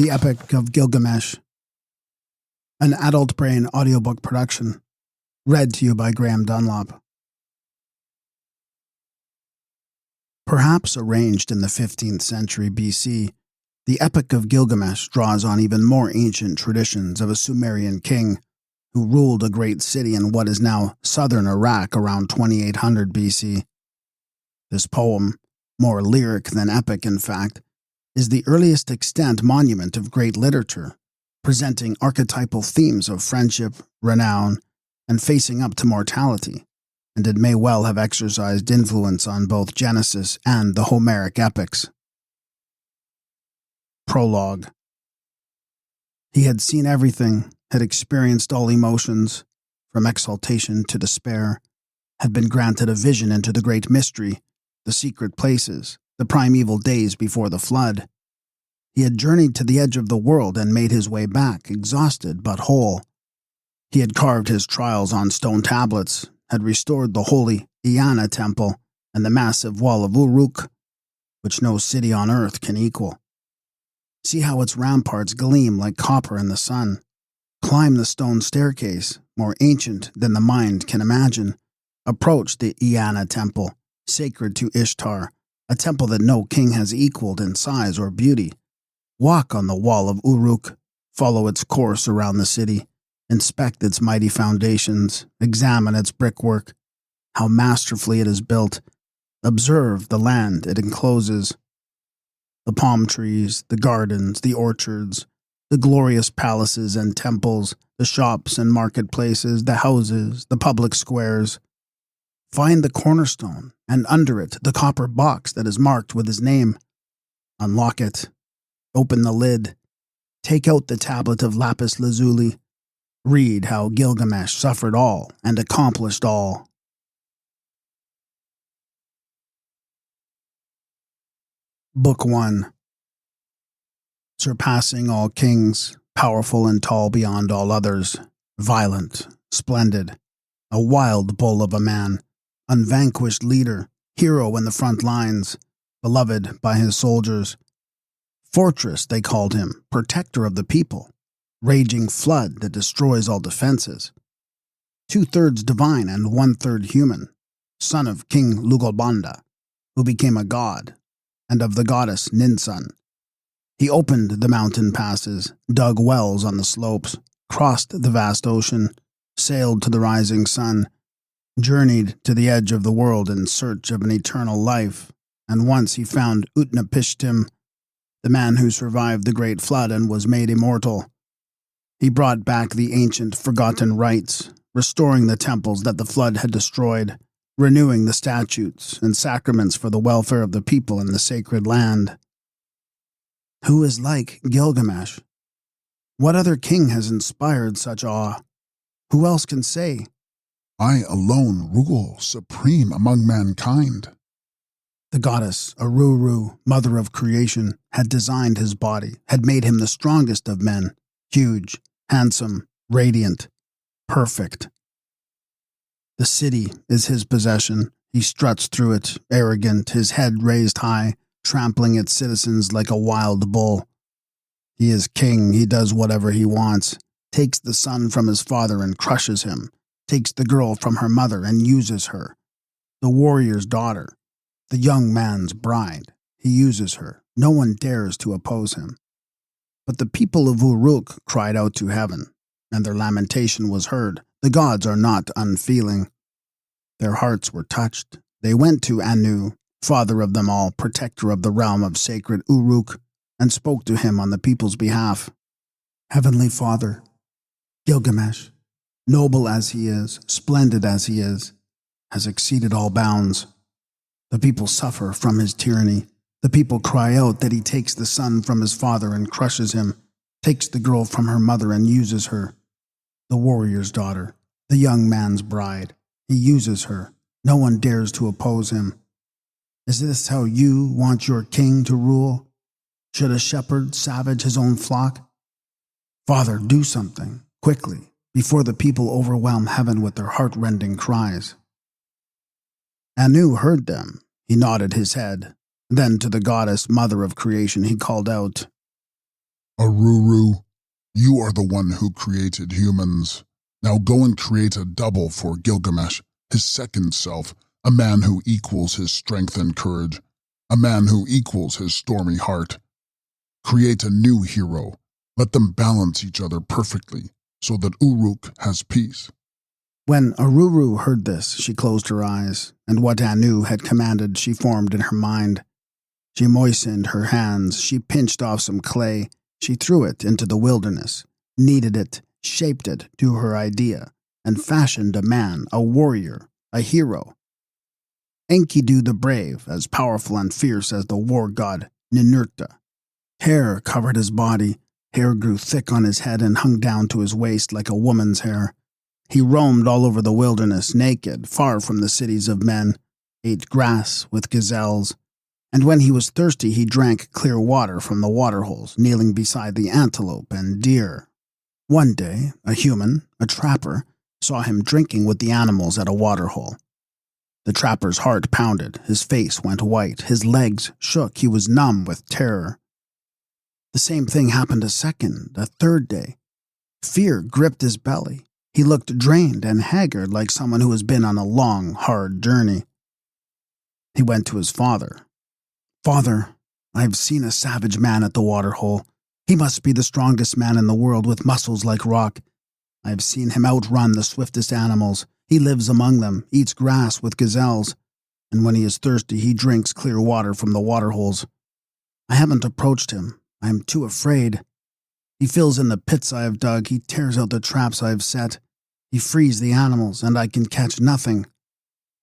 The Epic of Gilgamesh, an Adultbrain Audiobook Collection, read to you by Graham Dunlop. Perhaps arranged in the 15th century BC, the Epic of Gilgamesh draws on even more ancient traditions of a Sumerian king who ruled a great city in what is now southern Iraq around 2800 BC. This poem, more lyric than epic in fact, is the earliest extant monument of great literature, presenting archetypal themes of friendship, renown, and facing up to mortality, and it may well have exercised influence on both Genesis and the Homeric epics. Prologue. He had seen everything, had experienced all emotions, from exaltation to despair, had been granted a vision into the great mystery, the secret places, the primeval days before the flood. He had journeyed to the edge of the world and made his way back, exhausted but whole. He had carved his trials on stone tablets, had restored the holy Eanna temple and the massive wall of Uruk, which no city on earth can equal. See how its ramparts gleam like copper in the sun. Climb the stone staircase, more ancient than the mind can imagine. Approach the Eanna temple, sacred to Ishtar, a temple that no king has equaled in size or beauty. Walk on the wall of Uruk, follow its course around the city, inspect its mighty foundations, examine its brickwork, how masterfully it is built, observe the land it encloses. The palm trees, the gardens, the orchards, the glorious palaces and temples, the shops and marketplaces, the houses, the public squares. Find the cornerstone, and under it the copper box that is marked with his name. Unlock it. Open the lid. Take out the tablet of lapis lazuli. Read how Gilgamesh suffered all and accomplished all. Book 1. Surpassing all kings, powerful and tall beyond all others, violent, splendid, a wild bull of a man, unvanquished leader, hero in the front lines, beloved by his soldiers. Fortress, they called him, protector of the people, raging flood that destroys all defenses. 2/3 divine and 1/3 human, son of King Lugalbanda, who became a god, and of the goddess Ninsun. He opened the mountain passes, dug wells on the slopes, crossed the vast ocean, sailed to the rising sun, journeyed to the edge of the world in search of an eternal life, and once he found Utnapishtim, the man who survived the great flood and was made immortal. He brought back the ancient forgotten rites, restoring the temples that the flood had destroyed, renewing the statutes and sacraments for the welfare of the people in the sacred land. Who is like Gilgamesh? What other king has inspired such awe? Who else can say, "I alone rule supreme among mankind"? The goddess Aruru, mother of creation, had designed his body, had made him the strongest of men, huge, handsome, radiant, perfect. The city is his possession. He struts through it, arrogant, his head raised high, trampling its citizens like a wild bull. He is king, he does whatever he wants, takes the son from his father and crushes him, takes the girl from her mother and uses her. The warrior's daughter, the young man's bride, he uses her. No one dares to oppose him. But the people of Uruk cried out to heaven, and their lamentation was heard. The gods are not unfeeling. Their hearts were touched. They went to Anu, father of them all, protector of the realm of sacred Uruk, and spoke to him on the people's behalf. Heavenly Father, Gilgamesh, noble as he is, splendid as he is, has exceeded all bounds. The people suffer from his tyranny. The people cry out that he takes the son from his father and crushes him, takes the girl from her mother and uses her. The warrior's daughter, the young man's bride, he uses her. No one dares to oppose him. Is this how you want your king to rule? Should a shepherd savage his own flock? Father, do something, quickly, before the people overwhelm heaven with their heart-rending cries. Anu heard them. He nodded his head. Then to the goddess, mother of creation, he called out, Aruru, you are the one who created humans. Now go and create a double for Gilgamesh, his second self, a man who equals his strength and courage, a man who equals his stormy heart. Create a new hero. Let them balance each other perfectly, so that Uruk has peace. When Aruru heard this, she closed her eyes, and what Anu had commanded she formed in her mind. She moistened her hands, she pinched off some clay, she threw it into the wilderness, kneaded it, shaped it to her idea, and fashioned a man, a warrior, a hero. Enkidu the brave, as powerful and fierce as the war god Ninurta. Hair covered his body, hair grew thick on his head and hung down to his waist like a woman's hair. He roamed all over the wilderness, naked, far from the cities of men, ate grass with gazelles, and when he was thirsty he drank clear water from the waterholes, kneeling beside the antelope and deer. One day, a human, a trapper, saw him drinking with the animals at a waterhole. The trapper's heart pounded, his face went white, his legs shook, he was numb with terror. The same thing happened a second, a third day. Fear gripped his belly. He looked drained and haggard like someone who has been on a long, hard journey. He went to his father. "Father, I have seen a savage man at the waterhole. He must be the strongest man in the world with muscles like rock. I have seen him outrun the swiftest animals. He lives among them, eats grass with gazelles, and when he is thirsty he drinks clear water from the waterholes. I haven't approached him. I am too afraid. He fills in the pits I have dug, he tears out the traps I have set. He frees the animals, and I can catch nothing.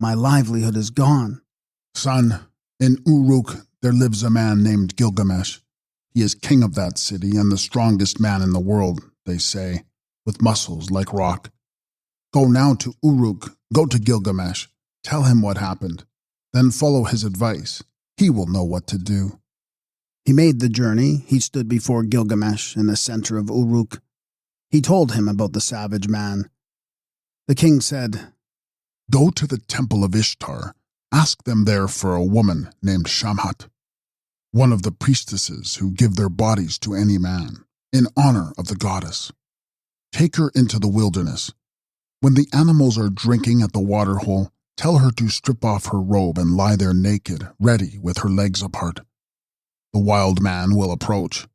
My livelihood is gone." Son, in Uruk there lives a man named Gilgamesh. He is king of that city and the strongest man in the world, they say, with muscles like rock. Go now to Uruk, go to Gilgamesh, tell him what happened, then follow his advice. He will know what to do. He made the journey. He stood before Gilgamesh in the center of Uruk. He told him about the savage man. The king said, Go to the temple of Ishtar. Ask them there for a woman named Shamhat, one of the priestesses who give their bodies to any man, in honor of the goddess. Take her into the wilderness. When the animals are drinking at the waterhole, tell her to strip off her robe and lie there naked, ready with her legs apart. The wild man will approach.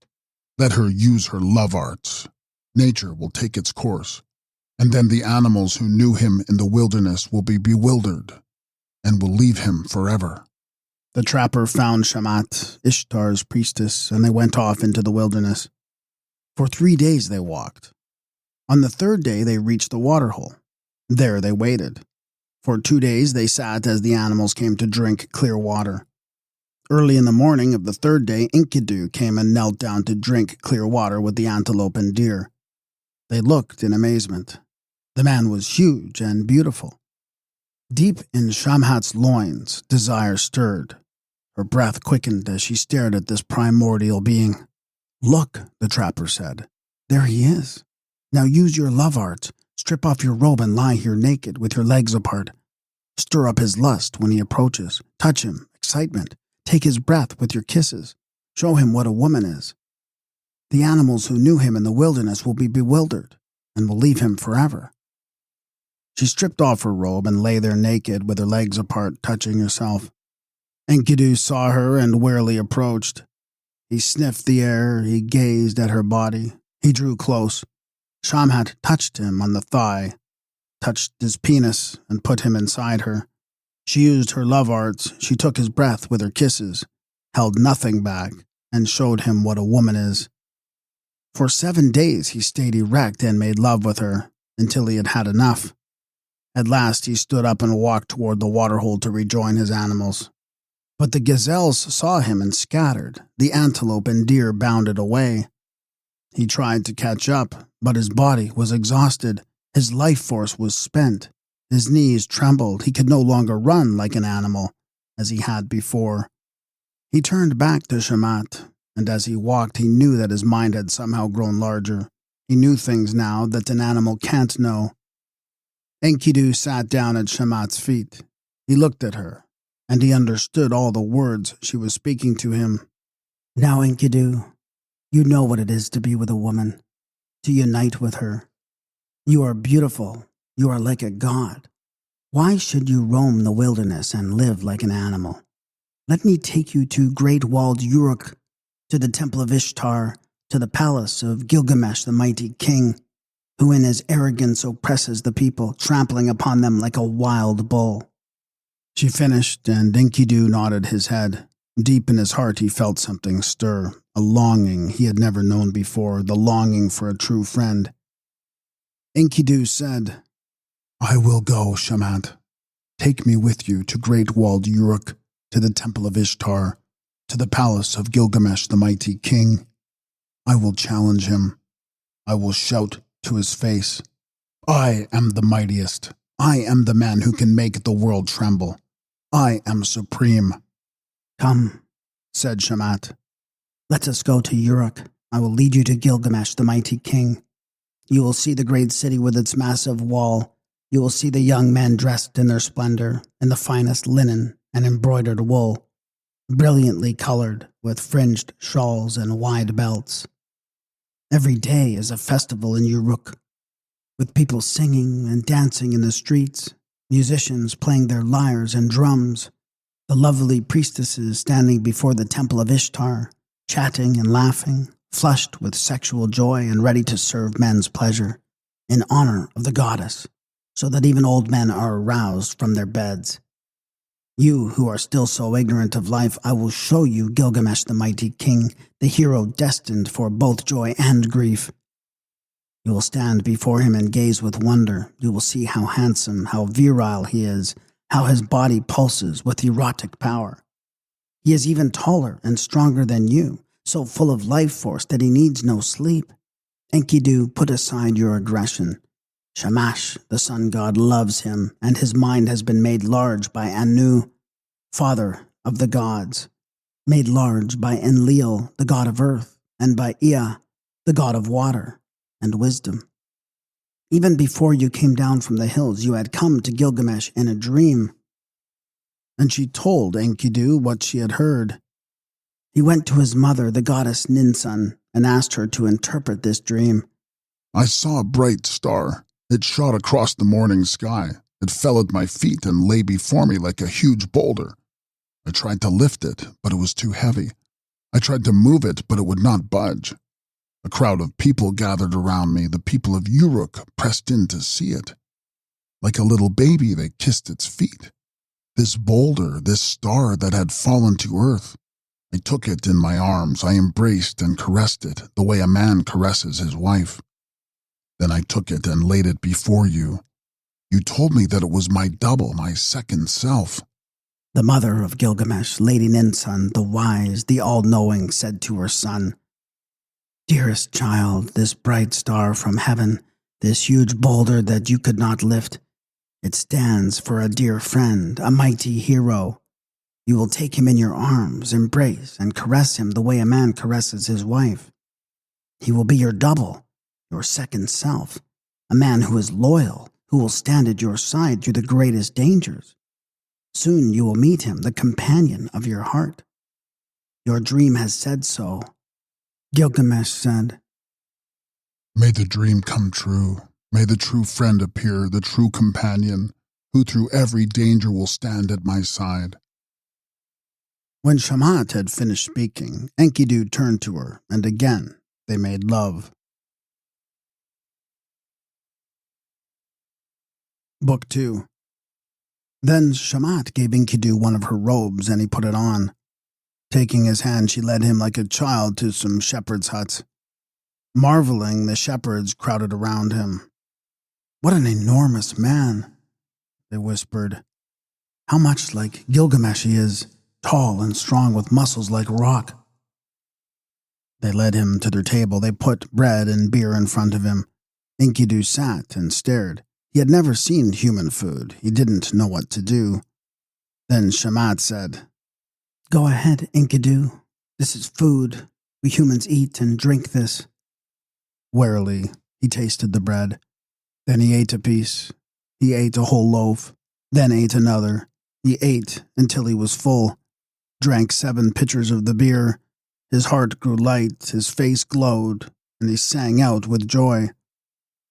Let her use her love arts. Nature will take its course, and then the animals who knew him in the wilderness will be bewildered and will leave him forever. The trapper found Shamat, Ishtar's priestess, and they went off into the wilderness. For 3 days they walked. On the third day they reached the waterhole. There they waited. For 2 days they sat as the animals came to drink clear water. Early in the morning of the third day, Enkidu came and knelt down to drink clear water with the antelope and deer. They looked in amazement. The man was huge and beautiful. Deep in Shamhat's loins, desire stirred. Her breath quickened as she stared at this primordial being. "Look," the trapper said. "There he is. Now use your love arts. Strip off your robe and lie here naked with your legs apart. Stir up his lust when he approaches. Touch him, excitement. Take his breath with your kisses. Show him what a woman is. The animals who knew him in the wilderness will be bewildered and will leave him forever." She stripped off her robe and lay there naked with her legs apart, touching herself. Enkidu saw her and warily approached. He sniffed the air, he gazed at her body. He drew close. Shamhat touched him on the thigh, touched his penis, and put him inside her. She used her love arts, she took his breath with her kisses, held nothing back, and showed him what a woman is. For 7 days he stayed erect and made love with her, until he had had enough. At last he stood up and walked toward the waterhole to rejoin his animals. But the gazelles saw him and scattered. The antelope and deer bounded away. He tried to catch up, but his body was exhausted. His life force was spent. His knees trembled. He could no longer run like an animal, as he had before. He turned back to Shamat, and as he walked he knew that his mind had somehow grown larger. He knew things now that an animal can't know. Enkidu sat down at Shamat's feet. He looked at her, and he understood all the words she was speaking to him. "Now, Enkidu, You know what it is to be with a woman, to unite with her. You are beautiful. You are like a god. Why should you roam the wilderness and live like an animal? Let me take you to great walled Uruk, to the temple of Ishtar, to the palace of Gilgamesh, the mighty king, who in his arrogance oppresses the people, trampling upon them like a wild bull." She finished, and Enkidu nodded his head. Deep in his heart he felt something stir, a longing he had never known before, the longing for a true friend. Enkidu said, "I will go, Shamat. Take me with you to great walled Uruk, to the temple of Ishtar, to the palace of Gilgamesh, the mighty king. I will challenge him. I will shout to his face, 'I am the mightiest. I am the man who can make the world tremble. I am supreme.'" "Come," said Shamat. "Let us go to Uruk. I will lead you to Gilgamesh, the mighty king. You will see the great city with its massive wall. You will see the young men dressed in their splendor, in the finest linen and embroidered wool, brilliantly colored, with fringed shawls and wide belts. Every day is a festival in Uruk, with people singing and dancing in the streets, musicians playing their lyres and drums, the lovely priestesses standing before the temple of Ishtar, chatting and laughing, flushed with sexual joy and ready to serve men's pleasure, in honor of the goddess, so that even old men are aroused from their beds. You who are still so ignorant of life, I will show you Gilgamesh the mighty king, the hero destined for both joy and grief. You will stand before him and gaze with wonder. You will see how handsome, how virile he is, how his body pulses with erotic power. He is even taller and stronger than you, so full of life force that he needs no sleep. Enkidu, put aside your aggression. Shamash, the sun god, loves him, and his mind has been made large by Anu, father of the gods, made large by Enlil, the god of earth, and by Ea, the god of water and wisdom. Even before you came down from the hills, you had come to Gilgamesh in a dream." And she told Enkidu what she had heard. He went to his mother, the goddess Ninsun, and asked her to interpret this dream. "I saw a bright star. It shot across the morning sky. It fell at my feet and lay before me like a huge boulder. I tried to lift it, but it was too heavy. I tried to move it, but it would not budge. A crowd of people gathered around me. The people of Uruk pressed in to see it. Like a little baby, they kissed its feet. This boulder, this star that had fallen to earth, I took it in my arms. I embraced and caressed it the way a man caresses his wife. Then I took it and laid it before you. You told me that it was my double, my second self." The mother of Gilgamesh, Lady Ninsun, the wise, the all-knowing, said to her son, "Dearest child, this bright star from heaven, this huge boulder that you could not lift, it stands for a dear friend, a mighty hero. You will take him in your arms, embrace, and caress him the way a man caresses his wife. He will be your double, your second self, a man who is loyal, who will stand at your side through the greatest dangers. Soon you will meet him, the companion of your heart. Your dream has said so." Gilgamesh said, "May the dream come true. May the true friend appear, the true companion, who through every danger will stand at my side." When Shamat had finished speaking, Enkidu turned to her, and again they made love. Book 2. Then Shamat gave Enkidu one of her robes, and he put it on. Taking his hand, she led him like a child to some shepherds' huts. Marveling, the shepherds crowded around him. "What an enormous man," they whispered. "How much like Gilgamesh he is, tall and strong with muscles like rock." They led him to their table. They put bread and beer in front of him. Enkidu sat and stared. He had never seen human food. He didn't know what to do. Then Shamat said, "Go ahead, Enkidu. This is food. We humans eat and drink this." Warily, he tasted the bread. Then he ate a piece. He ate a whole loaf. Then ate another. He ate until he was full. Drank 7 pitchers of the beer. His heart grew light, his face glowed, and he sang out with joy.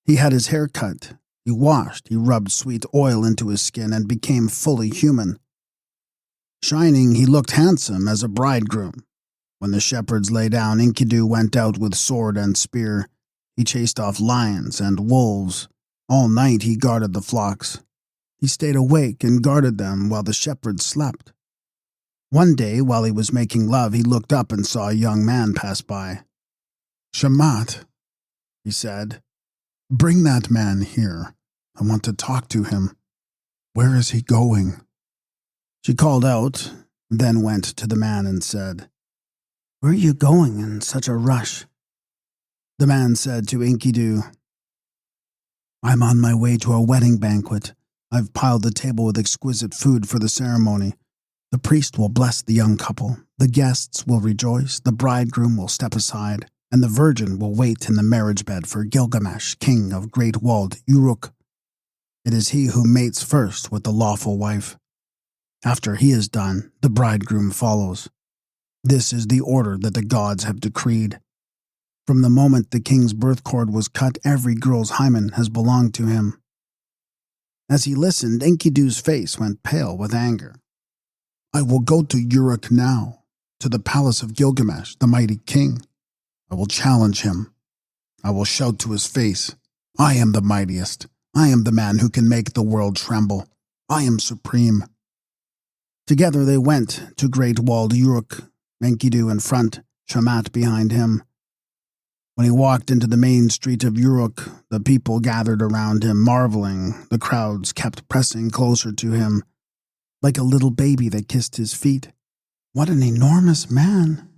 He had his hair cut, he washed, he rubbed sweet oil into his skin and became fully human. Shining, he looked handsome as a bridegroom. When the shepherds lay down, Enkidu went out with sword and spear. He chased off lions and wolves. All night he guarded the flocks. He stayed awake and guarded them while the shepherds slept. One day, while he was making love, he looked up and saw a young man pass by. "Shamat," he said, "bring that man here. I want to talk to him. Where is he going?" She called out, then went to the man and said, "Where are you going in such a rush?" The man said to Enkidu, "I'm on my way to a wedding banquet. I've piled the table with exquisite food for the ceremony. The priest will bless the young couple, the guests will rejoice, the bridegroom will step aside, and the virgin will wait in the marriage bed for Gilgamesh, king of great-walled Uruk. It is he who mates first with the lawful wife. After he is done, the bridegroom follows. This is the order that the gods have decreed. From the moment the king's birth cord was cut, every girl's hymen has belonged to him." As he listened, Enkidu's face went pale with anger. "I will go to Uruk now, to the palace of Gilgamesh, the mighty king. I will challenge him. I will shout to his face, 'I am the mightiest. I am the man who can make the world tremble. I am supreme.'" Together they went to great-walled Uruk, Enkidu in front, Shamat behind him. When he walked into the main street of Uruk, the people gathered around him, marveling. The crowds kept pressing closer to him, like a little baby that kissed his feet. "What an enormous man,"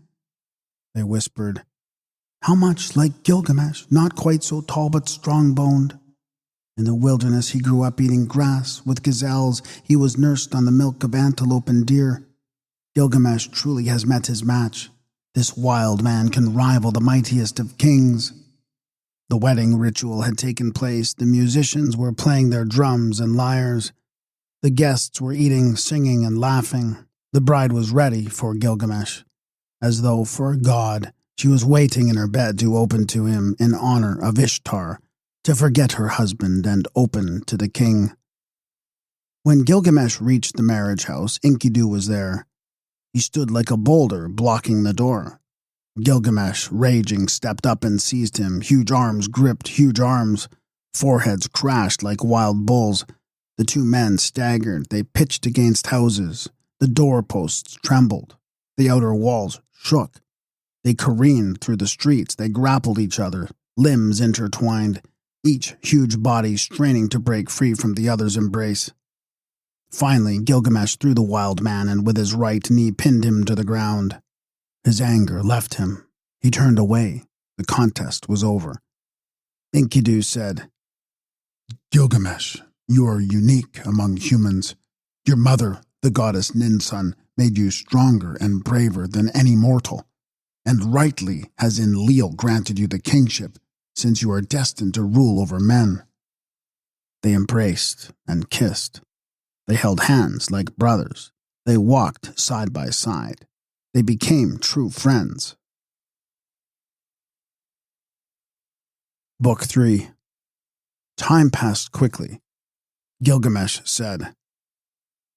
they whispered. "How much like Gilgamesh, not quite so tall but strong-boned. In the wilderness he grew up eating grass. With gazelles he was nursed on the milk of antelope and deer. Gilgamesh truly has met his match. This wild man can rival the mightiest of kings." The wedding ritual had taken place. The musicians were playing their drums and lyres. The guests were eating, singing, and laughing. The bride was ready for Gilgamesh. As though for a god, she was waiting in her bed to open to him in honor of Ishtar, to forget her husband and open to the king. When Gilgamesh reached the marriage house, Enkidu was there. He stood like a boulder, blocking the door. Gilgamesh, raging, stepped up and seized him. Huge arms gripped huge arms. Foreheads crashed like wild bulls. The two men staggered. They pitched against houses. The doorposts trembled. The outer walls shook. They careened through the streets. They grappled each other, limbs intertwined, each huge body straining to break free from the other's embrace. Finally, Gilgamesh threw the wild man and with his right knee pinned him to the ground. His anger left him. He turned away. The contest was over. Enkidu said, "Gilgamesh, you are unique among humans. Your mother, the goddess Ninsun, made you stronger and braver than any mortal, and rightly has Enlil granted you the kingship, since you are destined to rule over men." They embraced and kissed. They held hands like brothers. They walked side by side. They became true friends. Book 3. Time passed quickly. Gilgamesh said,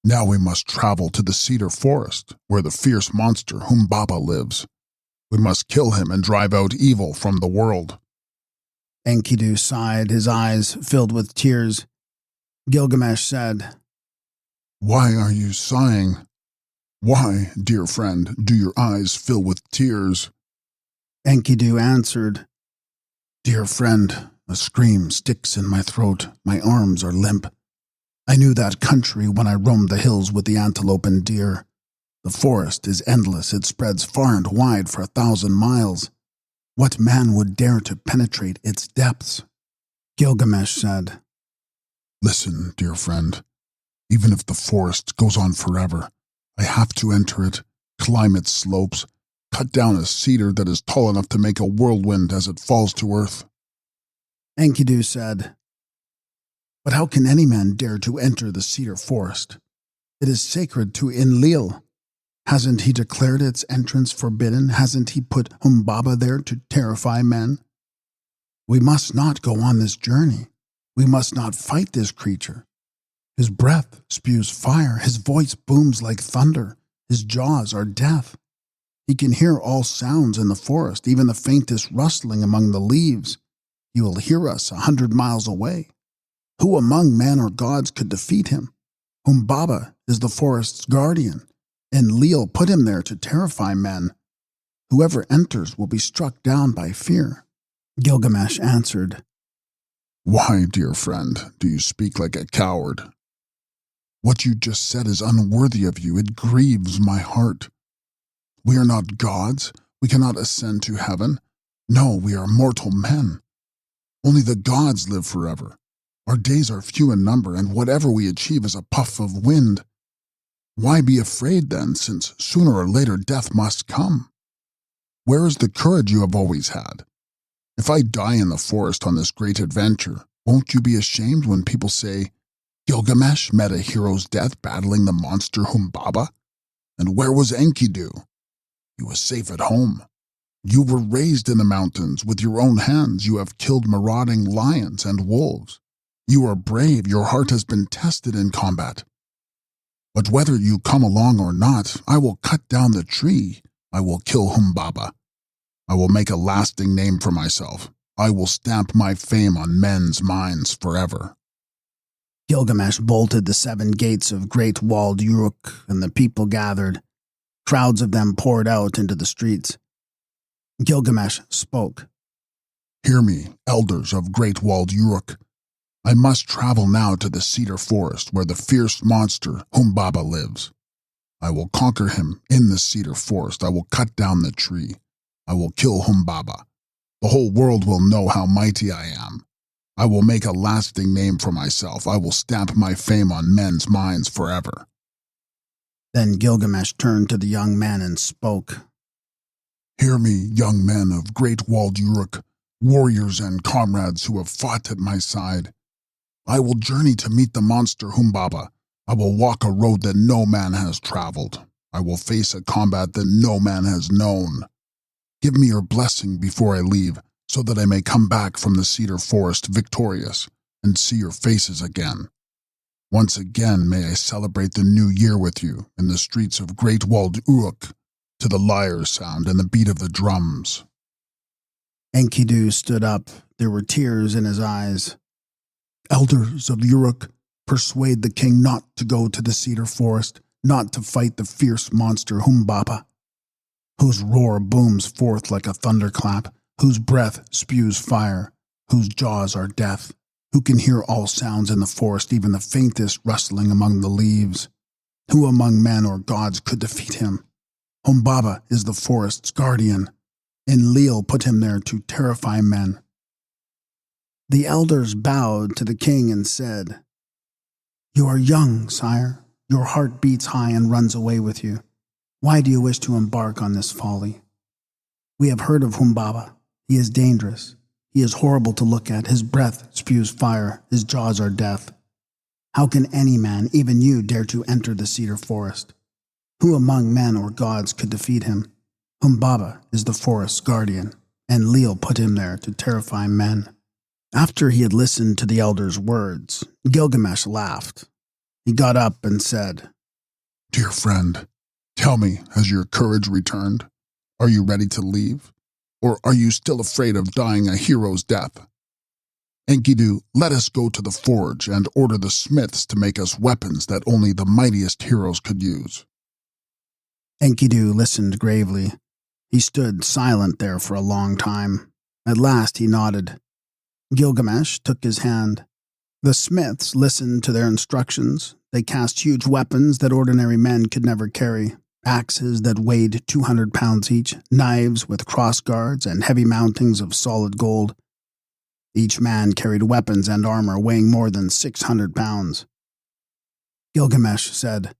"Now we must travel to the cedar forest, where the fierce monster Humbaba lives. We must kill him and drive out evil from the world." Enkidu sighed, his eyes filled with tears. Gilgamesh said, "Why are you sighing? Why, dear friend, do your eyes fill with tears?" Enkidu answered, "Dear friend, a scream sticks in my throat. My arms are limp. I knew that country when I roamed the hills with the antelope and deer. The forest is endless. It spreads far and wide for 1,000 miles. What man would dare to penetrate its depths?" Gilgamesh said, "Listen, dear friend. Even if the forest goes on forever, I have to enter it, climb its slopes, cut down a cedar that is tall enough to make a whirlwind as it falls to earth." Enkidu said, "But how can any man dare to enter the cedar forest? It is sacred to Enlil. Hasn't he declared its entrance forbidden? Hasn't he put Humbaba there to terrify men? We must not go on this journey. We must not fight this creature. His breath spews fire. His voice booms like thunder. His jaws are death. He can hear all sounds in the forest, even the faintest rustling among the leaves. He will hear us 100 miles away. Who among men or gods could defeat him? Humbaba is the forest's guardian. Enlil put him there to terrify men. Whoever enters will be struck down by fear. Gilgamesh answered, Why, dear friend, do you speak like a coward? What you just said is unworthy of you. It grieves my heart. We are not gods. We cannot ascend to heaven. No, we are mortal men. Only the gods live forever. Our days are few in number, and whatever we achieve is a puff of wind. Why be afraid then, since sooner or later death must come? Where is the courage you have always had? If I die in the forest on this great adventure, won't you be ashamed when people say, Gilgamesh met a hero's death battling the monster Humbaba? And where was Enkidu? He was safe at home. You were raised in the mountains. With your own hands you have killed marauding lions and wolves. You are brave. Your heart has been tested in combat. But whether you come along or not, I will cut down the tree. I will kill Humbaba. I will make a lasting name for myself. I will stamp my fame on men's minds forever. Gilgamesh bolted the 7 gates of great walled Uruk, and the people gathered. Crowds of them poured out into the streets. Gilgamesh spoke. Hear me, elders of great walled Uruk. I must travel now to the cedar forest where the fierce monster Humbaba lives. I will conquer him in the cedar forest. I will cut down the tree. I will kill Humbaba. The whole world will know how mighty I am. I will make a lasting name for myself. I will stamp my fame on men's minds forever. Then Gilgamesh turned to the young men and spoke. Hear me, young men of great walled Uruk, warriors and comrades who have fought at my side. I will journey to meet the monster Humbaba. I will walk a road that no man has traveled. I will face a combat that no man has known. Give me your blessing before I leave, so that I may come back from the cedar forest victorious and see your faces again. Once again may I celebrate the new year with you in the streets of great walled Uruk, to the lyre's sound and the beat of the drums. Enkidu stood up. There were tears in his eyes. Elders of Uruk, persuade the king not to go to the cedar forest, not to fight the fierce monster Humbaba, whose roar booms forth like a thunderclap, whose breath spews fire, whose jaws are death, who can hear all sounds in the forest, even the faintest rustling among the leaves. Who among men or gods could defeat him? Humbaba is the forest's guardian. Enlil put him there to terrify men. The elders bowed to the king and said, You are young, sire. Your heart beats high and runs away with you. Why do you wish to embark on this folly? We have heard of Humbaba. He is dangerous. He is horrible to look at. His breath spews fire. His jaws are death. How can any man, even you, dare to enter the cedar forest? Who among men or gods could defeat him? Humbaba is the forest's guardian, and Enlil put him there to terrify men. After he had listened to the elders' words, Gilgamesh laughed. He got up and said, Dear friend, tell me, has your courage returned? Are you ready to leave? Or are you still afraid of dying a hero's death? Enkidu, let us go to the forge and order the smiths to make us weapons that only the mightiest heroes could use. Enkidu listened gravely. He stood silent there for a long time. At last he nodded. Gilgamesh took his hand. The smiths listened to their instructions. They cast huge weapons that ordinary men could never carry, axes that weighed 200 pounds each, knives with cross guards and heavy mountings of solid gold. Each man carried weapons and armor weighing more than 600 pounds. Gilgamesh said,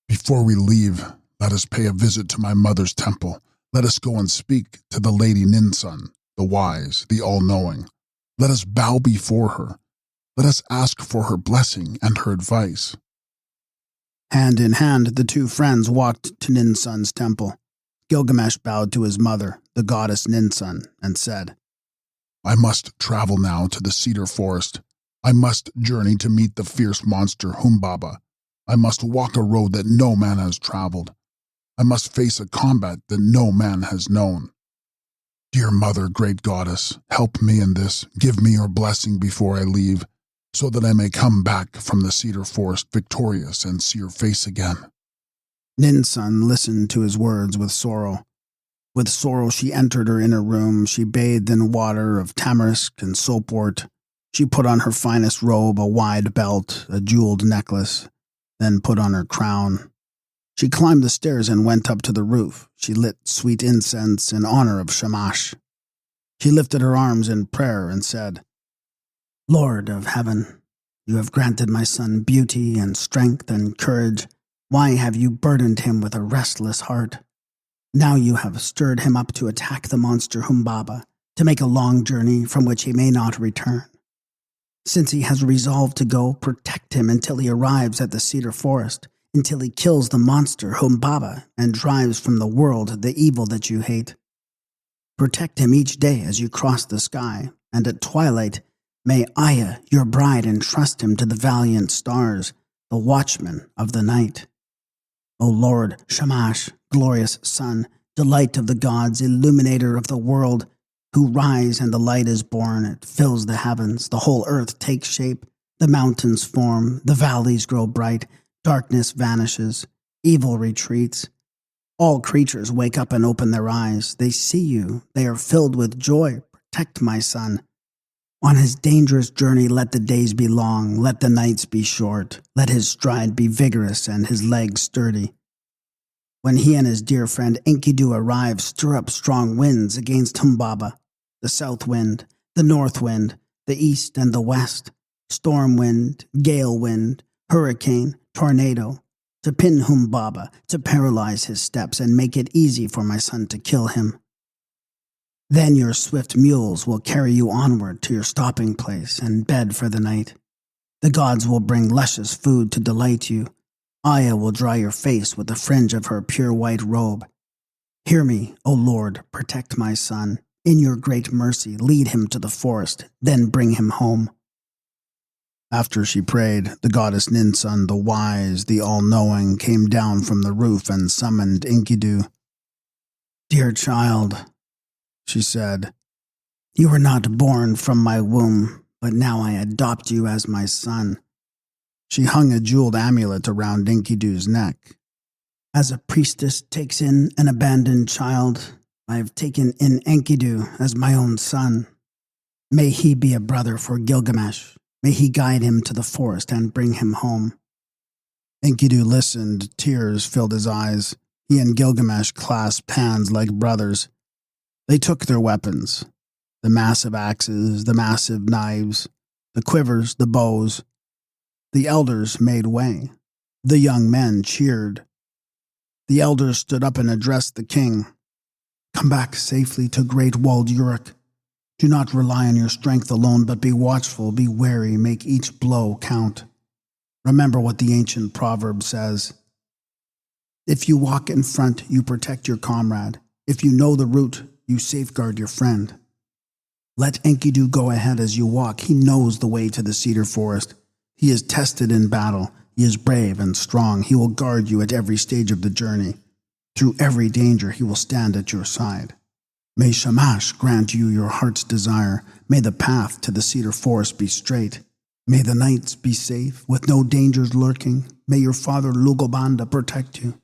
Before we leave, let us pay a visit to my mother's temple. Let us go and speak to the Lady Ninsun, the wise, the all-knowing. Let us bow before her. Let us ask for her blessing and her advice. Hand in hand, the two friends walked to Ninsun's temple. Gilgamesh bowed to his mother, the goddess Ninsun, and said, I must travel now to the cedar forest. I must journey to meet the fierce monster Humbaba. I must walk a road that no man has traveled. I must face a combat that no man has known. Dear mother, great goddess, help me in this. Give me your blessing before I leave, so that I may come back from the cedar forest victorious and see your face again. Ninsun listened to his words with sorrow. With sorrow she entered her inner room. She bathed in water of tamarisk and soapwort. She put on her finest robe, a wide belt, a jeweled necklace, then put on her crown. She climbed the stairs and went up to the roof. She lit sweet incense in honor of Shamash. She lifted her arms in prayer and said, Lord of heaven, you have granted my son beauty and strength and courage. Why have you burdened him with a restless heart? Now you have stirred him up to attack the monster Humbaba, to make a long journey from which he may not return. Since he has resolved to go, protect him until he arrives at the cedar forest, until he kills the monster Humbaba and drives from the world the evil that you hate. Protect him each day as you cross the sky, and at twilight may Aya, your bride, entrust him to the valiant stars, the watchmen of the night. O Lord, Shamash, glorious sun, delight of the gods, illuminator of the world, who rise and the light is born, it fills the heavens, the whole earth takes shape, the mountains form, the valleys grow bright, darkness vanishes, evil retreats. All creatures wake up and open their eyes. They see you. They are filled with joy. Protect my son. On his dangerous journey, let the days be long. Let the nights be short. Let his stride be vigorous and his legs sturdy. When he and his dear friend Enkidu arrive, stir up strong winds against Humbaba, the south wind, the north wind, the east and the west, storm wind, gale wind, hurricane, tornado, to pin Humbaba, to paralyze his steps and make it easy for my son to kill him. Then your swift mules will carry you onward to your stopping place and bed for the night. The gods will bring luscious food to delight you. Aya will dry your face with the fringe of her pure white robe. Hear me, O Lord, protect my son. In your great mercy, lead him to the forest, then bring him home. After she prayed, the goddess Ninsun, the wise, the all-knowing, came down from the roof and summoned Enkidu. Dear child, she said, you were not born from my womb, but now I adopt you as my son. She hung a jeweled amulet around Enkidu's neck. As a priestess takes in an abandoned child, I have taken in Enkidu as my own son. May he be a brother for Gilgamesh. May he guide him to the forest and bring him home. Enkidu listened. Tears filled his eyes. He and Gilgamesh clasped hands like brothers. They took their weapons, the massive axes, the massive knives, the quivers, the bows. The elders made way. The young men cheered. The elders stood up and addressed the king. Come back safely to great walled Uruk. Do not rely on your strength alone, but be watchful, be wary, make each blow count. Remember what the ancient proverb says. If you walk in front, you protect your comrade. If you know the route, you safeguard your friend. Let Enkidu go ahead as you walk. He knows the way to the cedar forest. He is tested in battle. He is brave and strong. He will guard you at every stage of the journey. Through every danger, he will stand at your side. May Shamash grant you your heart's desire. May the path to the cedar forest be straight. May the nights be safe, with no dangers lurking. May your father Lugobanda protect you.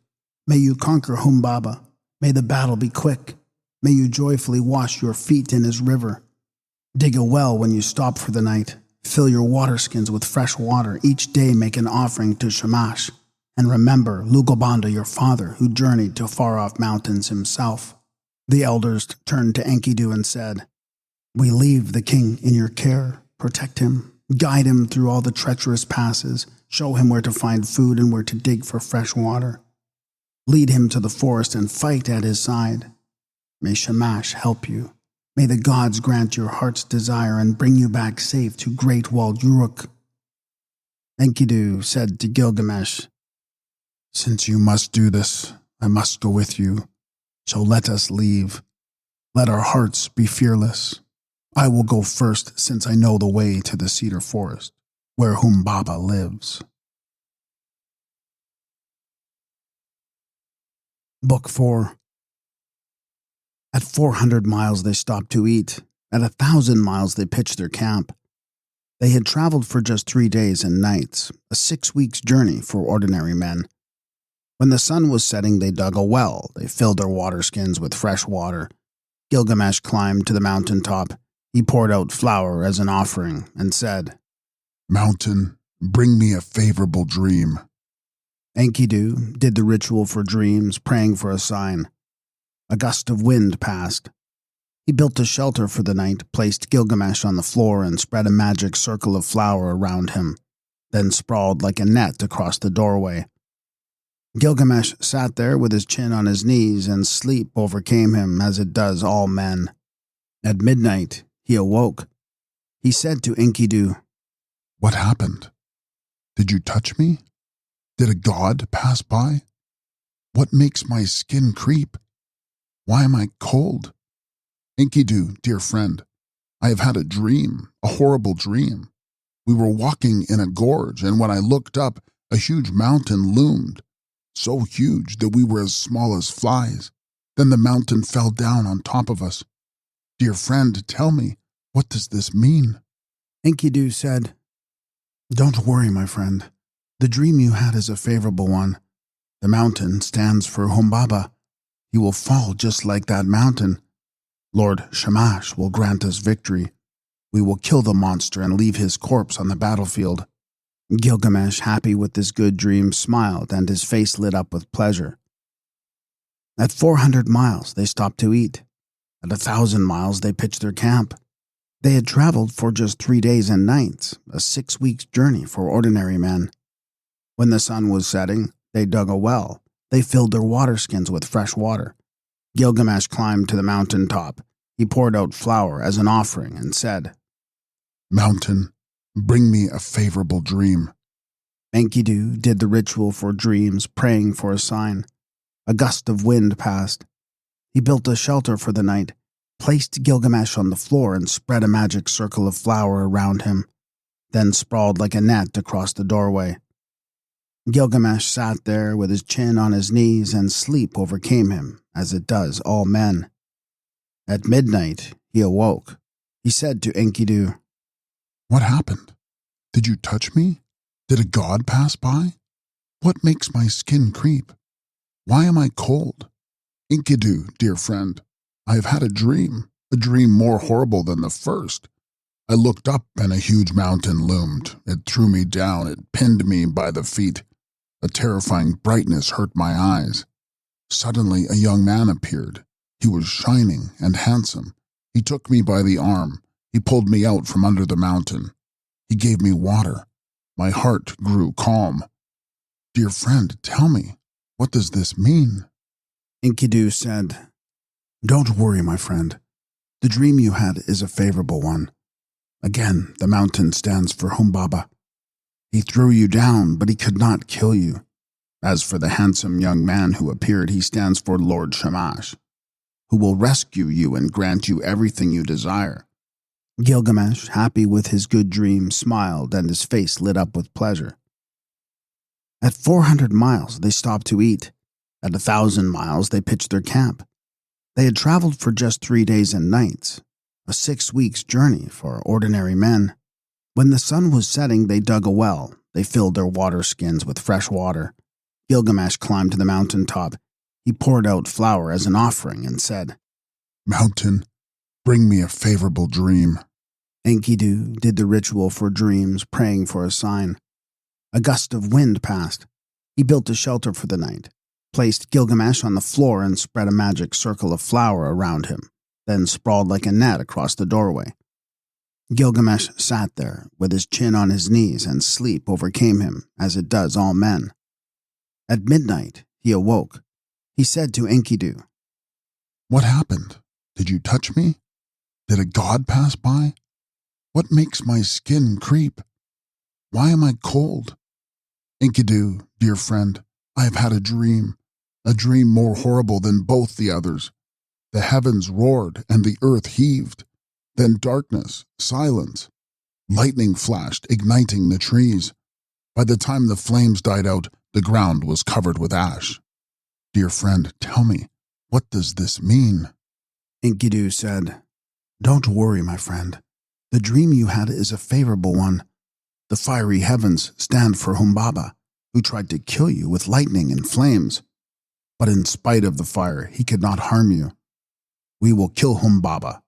May you conquer Humbaba. May the battle be quick. May you joyfully wash your feet in his river. Dig a well when you stop for the night. Fill your water skins with fresh water. Each day make an offering to Shamash. And remember Lugobanda, your father, who journeyed to far-off mountains himself. The elders turned to Enkidu and said, We leave the king in your care. Protect him. Guide him through all the treacherous passes. Show him where to find food and where to dig for fresh water. Lead him to the forest and fight at his side. May Shamash help you. May the gods grant your heart's desire and bring you back safe to great walled Uruk. Enkidu said to Gilgamesh, Since you must do this, I must go with you. So let us leave. Let our hearts be fearless. I will go first, since I know the way to the cedar forest, where Humbaba lives. Book 4. At 400 miles they stopped to eat. At 1,000 miles they pitched their camp. They had traveled for just 3 days and nights, a 6 weeks' journey for ordinary men. When the sun was setting, they dug a well. They filled their water skins with fresh water. Gilgamesh climbed to the mountain top. He poured out flour as an offering and said, "Mountain, bring me a favorable dream." Enkidu did the ritual for dreams, praying for a sign. A gust of wind passed. He built a shelter for the night, placed Gilgamesh on the floor, and spread a magic circle of flour around him, then sprawled like a net across the doorway. Gilgamesh sat there with his chin on his knees, and sleep overcame him as it does all men. At midnight, he awoke. He said to Enkidu, "What happened? Did you touch me? Did a god pass by? What makes my skin creep? Why am I cold? Enkidu, dear friend, I have had a dream, a horrible dream. We were walking in a gorge, and when I looked up, a huge mountain loomed, so huge that we were as small as flies. Then the mountain fell down on top of us. Dear friend, tell me, what does this mean?" Enkidu said, "Don't worry, my friend. The dream you had is a favorable one. The mountain stands for Humbaba. He will fall just like that mountain. Lord Shamash will grant us victory. We will kill the monster and leave his corpse on the battlefield." Gilgamesh, happy with this good dream, smiled, and his face lit up with pleasure. At 400 miles, they stopped to eat. At 1,000 miles, they pitched their camp. They had traveled for just 3 days and nights, a 6 weeks' journey for ordinary men. When the sun was setting, they dug a well. They filled their water skins with fresh water. Gilgamesh climbed to the mountain top. He poured out flour as an offering and said, "Mountain, bring me a favorable dream." Enkidu did the ritual for dreams, praying for a sign. A gust of wind passed. He built a shelter for the night, placed Gilgamesh on the floor, and spread a magic circle of flour around him, then sprawled like a net across the doorway. Gilgamesh sat there with his chin on his knees, and sleep overcame him, as it does all men. At midnight, he awoke. He said to Enkidu, "What happened? Did you touch me? Did a god pass by? What makes my skin creep? Why am I cold? Enkidu, dear friend, I have had a dream more horrible than the first. I looked up and a huge mountain loomed. It threw me down. It pinned me by the feet. A terrifying brightness hurt my eyes. Suddenly, a young man appeared. He was shining and handsome. He took me by the arm. He pulled me out from under the mountain. He gave me water. My heart grew calm. Dear friend, tell me, what does this mean?" Enkidu said, "Don't worry, my friend. The dream you had is a favorable one. Again, the mountain stands for Humbaba. He threw you down, but he could not kill you. As for the handsome young man who appeared, he stands for Lord Shamash, who will rescue you and grant you everything you desire." Gilgamesh, happy with his good dream, smiled, and his face lit up with pleasure. At 400 miles, they stopped to eat. At 1,000 miles, they pitched their camp. They had traveled for just 3 days and nights, a 6 weeks' journey for ordinary men. When the sun was setting, they dug a well. They filled their water skins with fresh water. Gilgamesh climbed to the mountain top. He poured out flour as an offering and said, "Mountain, bring me a favorable dream." Enkidu did the ritual for dreams, praying for a sign. A gust of wind passed. He built a shelter for the night, placed Gilgamesh on the floor, and spread a magic circle of flour around him, then sprawled like a net across the doorway. Gilgamesh sat there with his chin on his knees, and sleep overcame him, as it does all men. At midnight, he awoke. He said to Enkidu, "What happened? Did you touch me? Did a god pass by? What makes my skin creep? Why am I cold? Enkidu, dear friend, I have had a dream more horrible than both the others. The heavens roared and the earth heaved. Then darkness, silence. Lightning flashed, igniting the trees. By the time the flames died out, the ground was covered with ash. Dear friend, tell me, what does this mean? Enkidu said, Don't worry, my friend. The dream you had is a favorable one. The fiery heavens stand for Humbaba, who tried to kill you with lightning and flames. But in spite of the fire, he could not harm you. We will kill Humbaba.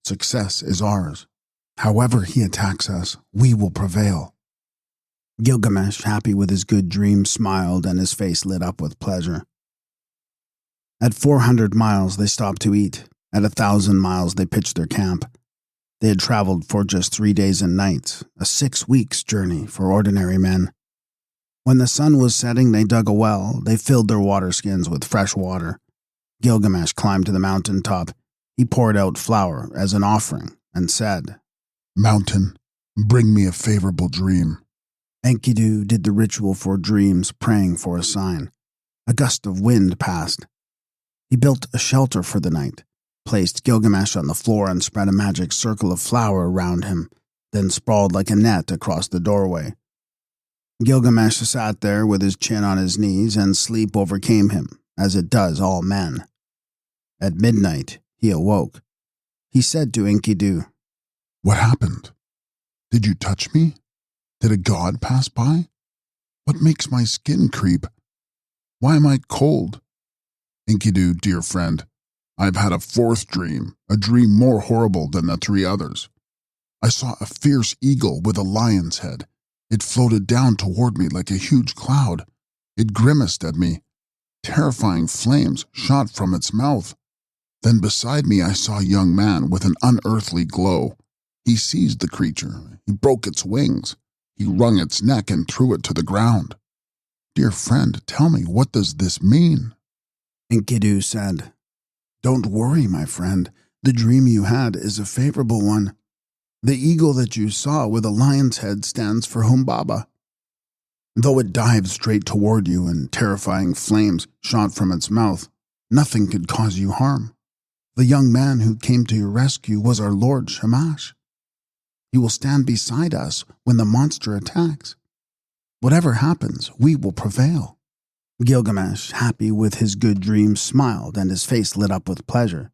Success is ours. However he attacks us, we will prevail. Gilgamesh, happy with his good dream, smiled and his face lit up with pleasure. At 400 miles, they stopped to eat. At 1,000 miles, they pitched their camp. They had traveled for just 3 days and nights, a 6 weeks' journey for ordinary men. When the sun was setting, they dug a well. They filled their water skins with fresh water. Gilgamesh climbed to the mountain top. He poured out flour as an offering and said, Mountain, bring me a favorable dream. Enkidu did the ritual for dreams, praying for a sign. A gust of wind passed. He built a shelter for the night, placed Gilgamesh on the floor and spread a magic circle of flour around him, then sprawled like a net across the doorway. Gilgamesh sat there with his chin on his knees, and sleep overcame him, as it does all men. At midnight, he awoke. He said to Enkidu, What happened? Did you touch me? Did a god pass by? What makes my skin creep? Why am I cold? Enkidu, dear friend, I've had a fourth dream, a dream more horrible than the 3 others. I saw a fierce eagle with a lion's head. It floated down toward me like a huge cloud. It grimaced at me. Terrifying flames shot from its mouth. Then beside me I saw a young man with an unearthly glow. He seized the creature. He broke its wings. He wrung its neck and threw it to the ground. Dear friend, tell me, what does this mean? Enkidu said, Don't worry, my friend. The dream you had is a favorable one. The eagle that you saw with a lion's head stands for Humbaba. Though it dived straight toward you and terrifying flames shot from its mouth, nothing could cause you harm. The young man who came to your rescue was our Lord Shamash. He will stand beside us when the monster attacks. Whatever happens, we will prevail. Gilgamesh, happy with his good dream, smiled and his face lit up with pleasure.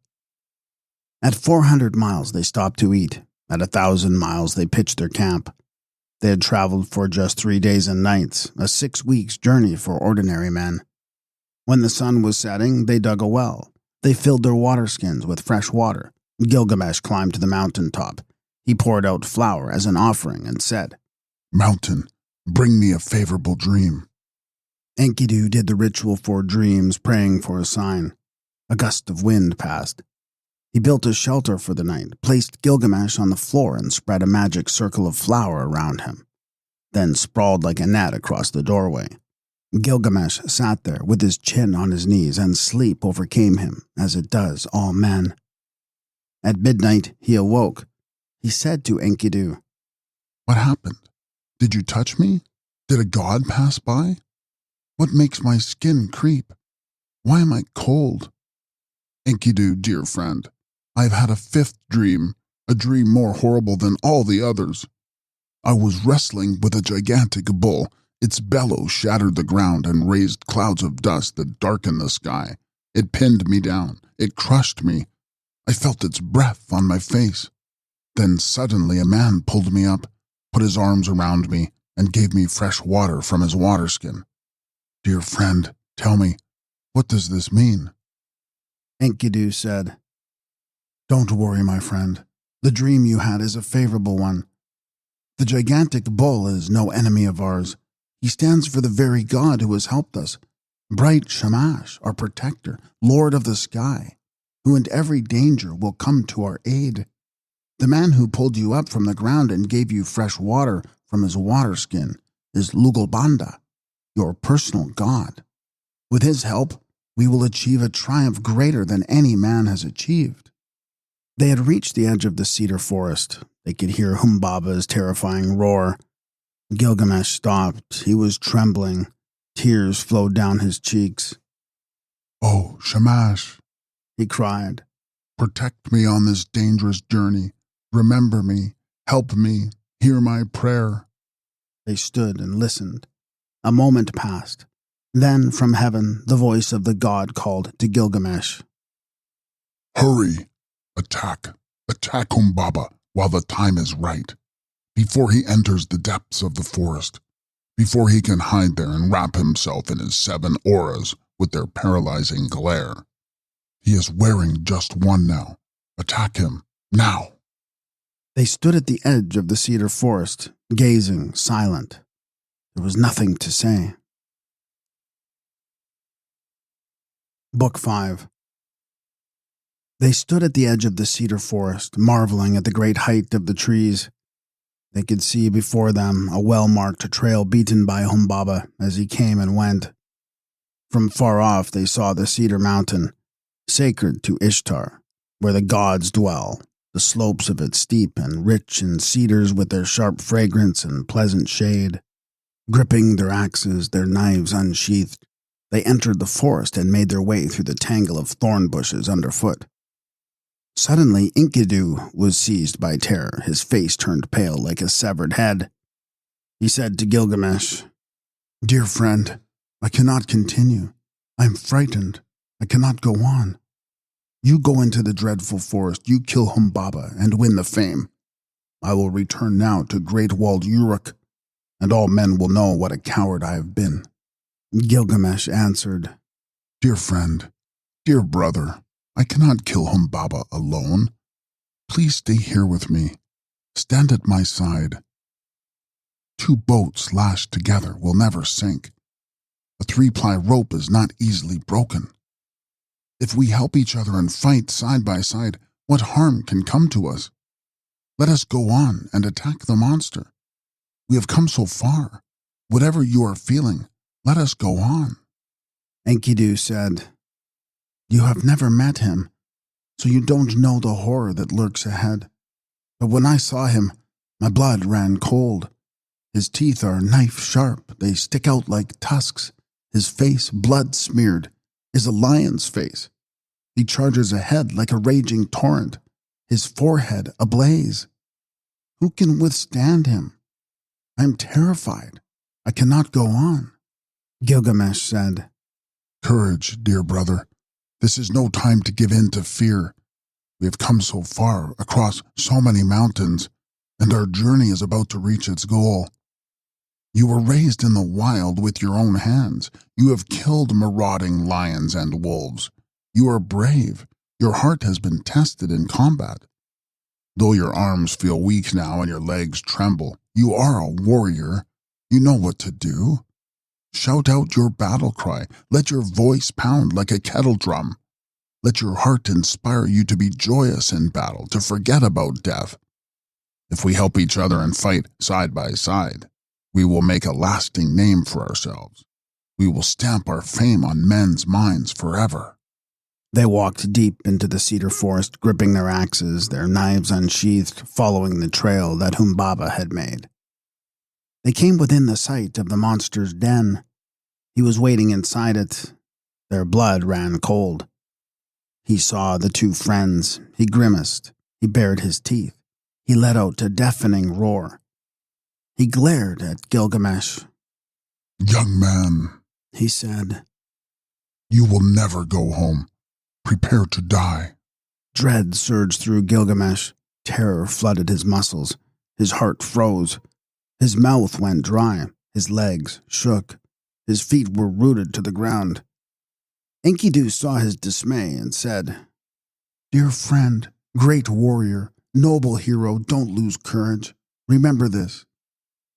At 400 miles, they stopped to eat. At 1,000 miles, they pitched their camp. They had traveled for just 3 days and nights, a 6 weeks' journey for ordinary men. When the sun was setting, they dug a well. They filled their water skins with fresh water. Gilgamesh climbed to the mountain top. He poured out flour as an offering and said, Mountain, bring me a favorable dream. Enkidu did the ritual for dreams, praying for a sign. A gust of wind passed. He built a shelter for the night, placed Gilgamesh on the floor and spread a magic circle of flour around him, then sprawled like a net across the doorway. Gilgamesh sat there with his chin on his knees, and sleep overcame him, as it does all men. At midnight, he awoke. He said to Enkidu, What happened? Did you touch me? Did a god pass by? What makes my skin creep? Why am I cold? Enkidu, dear friend, I've had a 5th dream, a dream more horrible than all the others. I was wrestling with a gigantic bull. Its bellow shattered the ground and raised clouds of dust that darkened the sky. It pinned me down. It crushed me. I felt its breath on my face. Then suddenly a man pulled me up, put his arms around me, and gave me fresh water from his water skin. Dear friend, tell me, what does this mean? Enkidu said, Don't worry, my friend. The dream you had is a favorable one. The gigantic bull is no enemy of ours. He stands for the very God who has helped us, bright Shamash, our protector, Lord of the sky, who in every danger will come to our aid. The man who pulled you up from the ground and gave you fresh water from his water skin is Lugalbanda, your personal God. With his help, we will achieve a triumph greater than any man has achieved. They had reached the edge of the cedar forest. They could hear Humbaba's terrifying roar. Gilgamesh stopped. He was trembling. Tears flowed down his cheeks. "Oh, Shamash," he cried. "protect me on this dangerous journey. Remember me. Help me. Hear my prayer." They stood and listened. A moment passed. Then, from heaven, the voice of the god called to Gilgamesh. "Hurry! Attack! Attack Humbaba while the time is right, before he enters the depths of the forest, before he can hide there and wrap himself in his 7 auras with their paralyzing glare. He is wearing just one now. Attack him, now." They stood at the edge of the cedar forest, gazing, silent. There was nothing to say. Book 5. They stood at the edge of the cedar forest, marveling at the great height of the trees. They could see before them a well-marked trail beaten by Humbaba as he came and went. From far off they saw the cedar mountain, sacred to Ishtar, where the gods dwell, the slopes of it steep and rich in cedars with their sharp fragrance and pleasant shade. Gripping their axes, their knives unsheathed, they entered the forest and made their way through the tangle of thorn bushes underfoot. Suddenly, Enkidu was seized by terror, his face turned pale like a severed head. He said to Gilgamesh, "Dear friend, I cannot continue. I am frightened. I cannot go on. You go into the dreadful forest, you kill Humbaba and win the fame. I will return now to great walled Uruk, and all men will know what a coward I have been." Gilgamesh answered, "Dear friend, dear brother, I cannot kill Humbaba alone. Please stay here with me. Stand at my side. 2 boats lashed together will never sink. A 3-ply rope is not easily broken. If we help each other and fight side by side, what harm can come to us? Let us go on and attack the monster. We have come so far. Whatever you are feeling, let us go on." Enkidu said, "You have never met him, so you don't know the horror that lurks ahead. But when I saw him, my blood ran cold. His teeth are knife-sharp, they stick out like tusks. His face, blood-smeared, is a lion's face. He charges ahead like a raging torrent, his forehead ablaze. Who can withstand him? I am terrified. I cannot go on." Gilgamesh said, "Courage, dear brother. This is no time to give in to fear. We have come so far, across so many mountains, and our journey is about to reach its goal. You were raised in the wild with your own hands. You have killed marauding lions and wolves. You are brave. Your heart has been tested in combat. Though your arms feel weak now and your legs tremble, you are a warrior. You know what to do. Shout out your battle cry. Let your voice pound like a kettle drum. Let your heart inspire you to be joyous in battle, to forget about death. If we help each other and fight side by side, we will make a lasting name for ourselves. We will stamp our fame on men's minds forever." They walked deep into the cedar forest, gripping their axes, their knives unsheathed, following the trail that Humbaba had made. They came within the sight of the monster's den. He was waiting inside it. Their blood ran cold. He saw the 2 friends. He grimaced. He bared his teeth. He let out a deafening roar. He glared at Gilgamesh. "Young man," he said, "you will never go home. Prepare to die." Dread surged through Gilgamesh. Terror flooded his muscles. His heart froze. His mouth went dry. His legs shook. His feet were rooted to the ground. Enkidu saw his dismay and said, "Dear friend, great warrior, noble hero, don't lose courage. Remember this.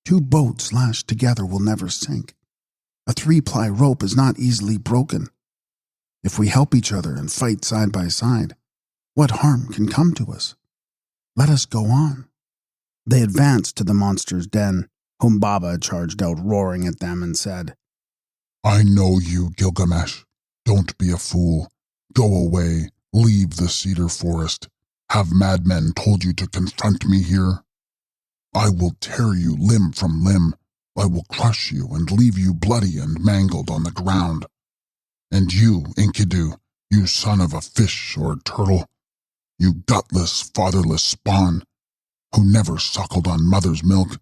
2 boats lashed together will never sink. A 3-ply rope is not easily broken. If we help each other and fight side by side, what harm can come to us? Let us go on." They advanced to the monster's den. Humbaba charged out, roaring at them, and said, "I know you, Gilgamesh. Don't be a fool. Go away. Leave the cedar forest. Have madmen told you to confront me here? I will tear you limb from limb, I will crush you and leave you bloody and mangled on the ground. And you, Enkidu, you son of a fish or a turtle, you gutless, fatherless spawn, who never suckled on mother's milk,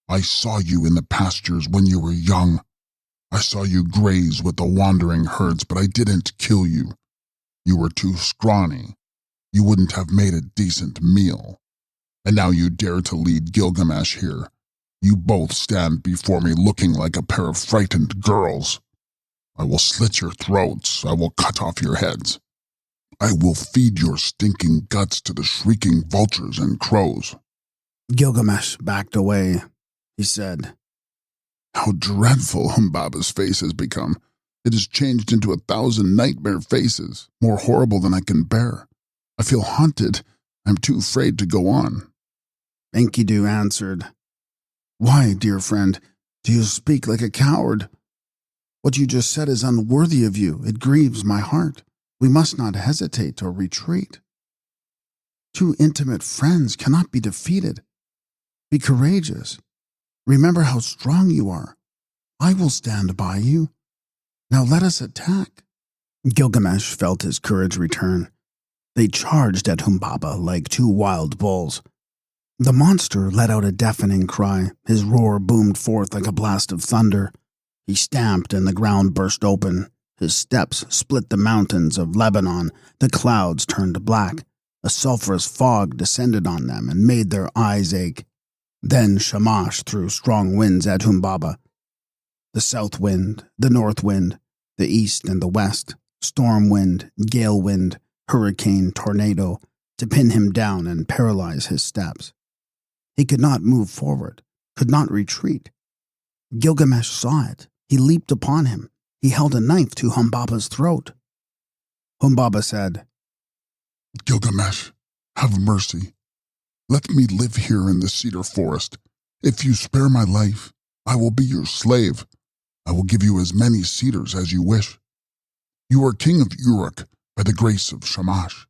I saw you in the pastures when you were young. I saw you graze with the wandering herds, but I didn't kill you. You were too scrawny. You wouldn't have made a decent meal. And now you dare to lead Gilgamesh here. You both stand before me looking like a pair of frightened girls. I will slit your throats. I will cut off your heads. I will feed your stinking guts to the shrieking vultures and crows. Gilgamesh backed away. He said, How dreadful Humbaba's face has become. It has changed into 1,000 nightmare faces, more horrible than I can bear. I feel haunted. I'm too afraid to go on. Enkidu answered, Why, dear friend, do you speak like a coward? What you just said is unworthy of you. It grieves my heart. We must not hesitate or retreat. Two intimate friends cannot be defeated. Be courageous. Remember how strong you are. I will stand by you. Now let us attack. Gilgamesh felt his courage return. They charged at Humbaba like two wild bulls. The monster let out a deafening cry. His roar boomed forth like a blast of thunder. He stamped and the ground burst open. His steps split the mountains of Lebanon. The clouds turned black. A sulphurous fog descended on them and made their eyes ache. Then Shamash threw strong winds at Humbaba. The south wind, the north wind, the east and the west, storm wind, gale wind, hurricane, tornado, to pin him down and paralyze his steps. He could not move forward, could not retreat. Gilgamesh saw it. He leaped upon him. He held a knife to Humbaba's throat. Humbaba said, Gilgamesh, have mercy. Let me live here in the cedar forest. If you spare my life, I will be your slave. I will give you as many cedars as you wish. You are king of Uruk by the grace of Shamash.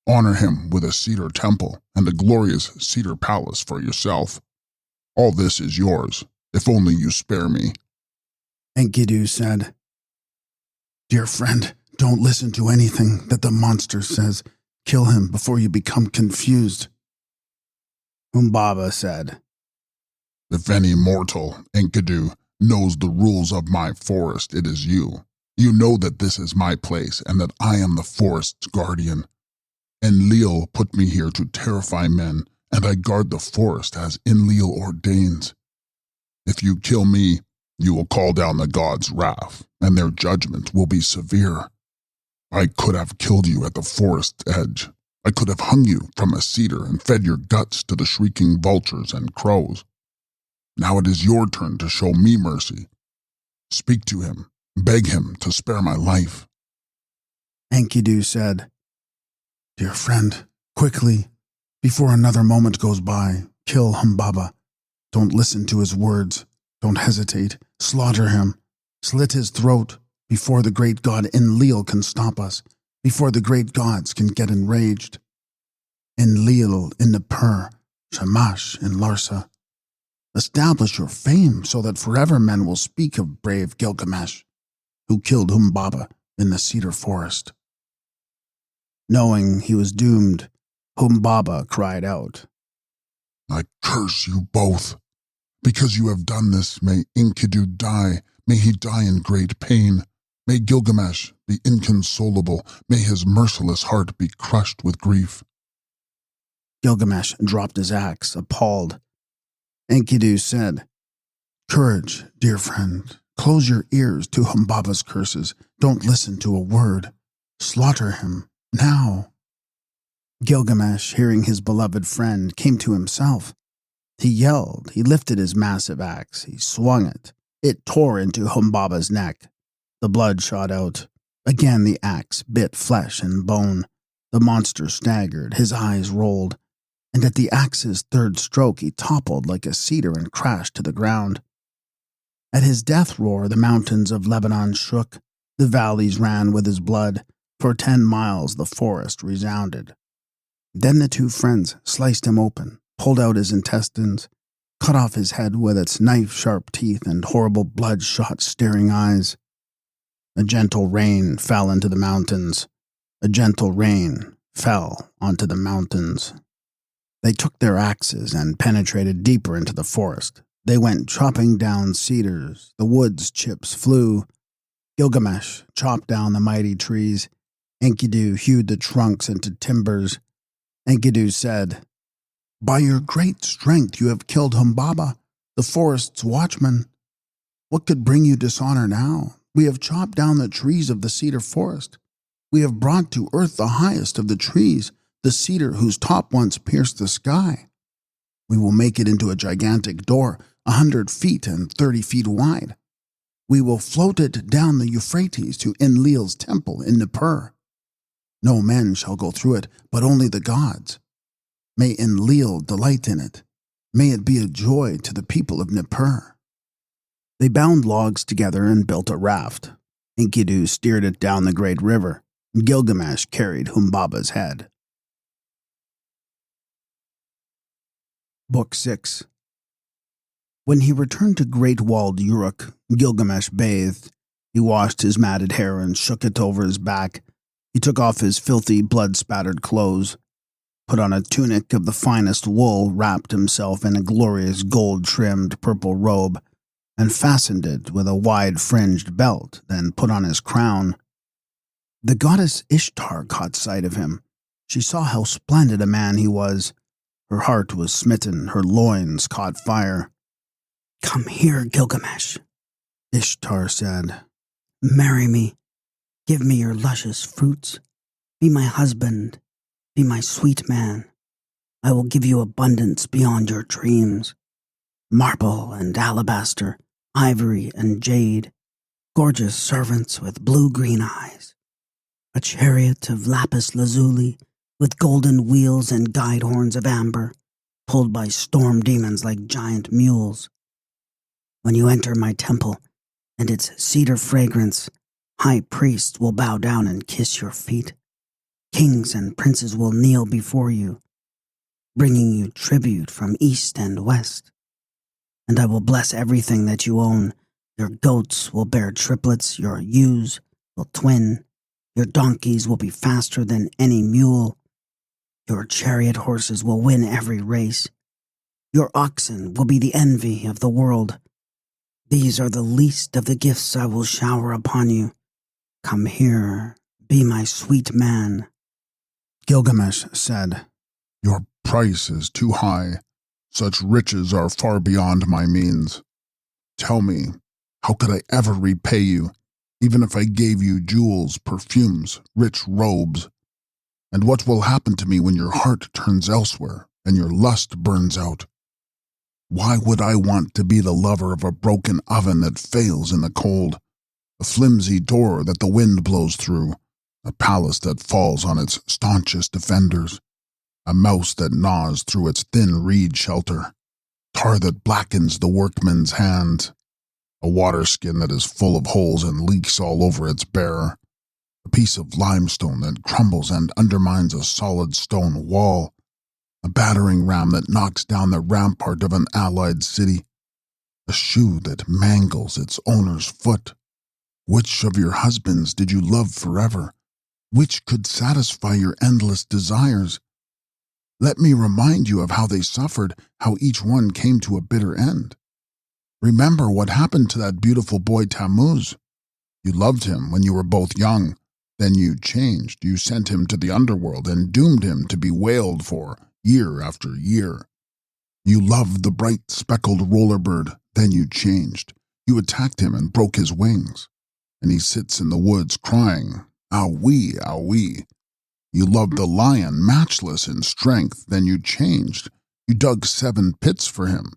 Honor him with a cedar temple and a glorious cedar palace for yourself. All this is yours, if only you spare me. Enkidu said, Dear friend, don't listen to anything that the monster says. Kill him before you become confused. Humbaba said, If any mortal, Enkidu, knows the rules of my forest, it is you. You know that this is my place and that I am the forest's guardian. Enlil put me here to terrify men, and I guard the forest as Enlil ordains. If you kill me, you will call down the gods' wrath, and their judgment will be severe. I could have killed you at the forest's edge. I could have hung you from a cedar and fed your guts to the shrieking vultures and crows. Now it is your turn to show me mercy. Speak to him, beg him to spare my life. Enkidu said, Dear friend, quickly, before another moment goes by, kill Humbaba. Don't listen to his words. Don't hesitate. Slaughter him. Slit his throat before the great god Enlil can stop us, before the great gods can get enraged. Enlil in Nippur, Shamash in Larsa. Establish your fame so that forever men will speak of brave Gilgamesh, who killed Humbaba in the cedar forest. Knowing he was doomed, Humbaba cried out, I curse you both. Because you have done this, may Enkidu die. May he die in great pain. May Gilgamesh be inconsolable. May his merciless heart be crushed with grief. Gilgamesh dropped his axe, appalled. Enkidu said, Courage, dear friend. Close your ears to Humbaba's curses. Don't listen to a word. Slaughter him, now. Gilgamesh, hearing his beloved friend, came to himself. He yelled. He lifted his massive axe. He swung it. It tore into Humbaba's neck. The blood shot out. Again the axe bit flesh and bone. The monster staggered. His eyes rolled. And at the axe's third stroke he toppled like a cedar and crashed to the ground. At his death roar the mountains of Lebanon shook. The valleys ran with his blood. For 10 miles the forest resounded. Then the two friends sliced him open, pulled out his intestines. cut off his head with its knife-sharp teeth and horrible bloodshot staring eyes. A gentle rain fell into the mountains. A gentle rain fell onto the mountains. They took their axes and penetrated deeper into the forest. They went chopping down cedars. The wood's chips flew. Gilgamesh chopped down the mighty trees. Enkidu hewed the trunks into timbers. Enkidu said, "By your great strength you have killed Humbaba, the forest's watchman. What could bring you dishonor now? We have chopped down the trees of the cedar forest. We have brought to earth the highest of the trees, the cedar whose top once pierced the sky. We will make it into a gigantic door, 100 feet and 30 feet wide. We will float it down the Euphrates to Enlil's temple in Nippur. No men shall go through it, but only the gods. May Enlil delight in it. May it be a joy to the people of Nippur." They bound logs together and built a raft. Enkidu steered it down the great river. Gilgamesh carried Humbaba's head. Book 6. When he returned to great-walled Uruk, Gilgamesh bathed. He washed his matted hair and shook it over his back. He took off his filthy, blood-spattered clothes, put on a tunic of the finest wool, wrapped himself in a glorious gold-trimmed purple robe, and fastened it with a wide-fringed belt, then put on his crown. The goddess Ishtar caught sight of him. She saw how splendid a man he was. Her heart was smitten, her loins caught fire. "Come here, Gilgamesh," Ishtar said. "Marry me. Give me your luscious fruits. Be my husband. Be my sweet man. I will give you abundance beyond your dreams. Marble and alabaster, ivory and jade, gorgeous servants with blue-green eyes, a chariot of lapis lazuli with golden wheels and guide horns of amber, pulled by storm demons like giant mules. When you enter my temple and its cedar fragrance, high priests will bow down and kiss your feet. Kings and princes will kneel before you, bringing you tribute from east and west. And I will bless everything that you own. Your goats will bear triplets, your ewes will twin, your donkeys will be faster than any mule, your chariot horses will win every race, your oxen will be the envy of the world. These are the least of the gifts I will shower upon you. Come here, be my sweet man." Gilgamesh said, "Your price is too high. Such riches are far beyond my means. Tell me, how could I ever repay you, even if I gave you jewels, perfumes, rich robes? And what will happen to me when your heart turns elsewhere and your lust burns out? Why would I want to be the lover of a broken oven that fails in the cold, a flimsy door that the wind blows through, a palace that falls on its staunchest defenders, a mouse that gnaws through its thin reed shelter, tar that blackens the workman's hands, a water skin that is full of holes and leaks all over its bearer, a piece of limestone that crumbles and undermines a solid stone wall, a battering ram that knocks down the rampart of an allied city, a shoe that mangles its owner's foot. Which of your husbands did you love forever? Which could satisfy your endless desires? Let me remind you of how they suffered, how each one came to a bitter end. Remember what happened to that beautiful boy Tammuz. You loved him when you were both young. Then you changed. You sent him to the underworld and doomed him to be wailed for year after year. You loved the bright speckled roller bird. Then you changed. You attacked him and broke his wings. And he sits in the woods crying, "Owie, owie." You loved the lion, matchless in strength. Then you changed. You dug 7 pits for him.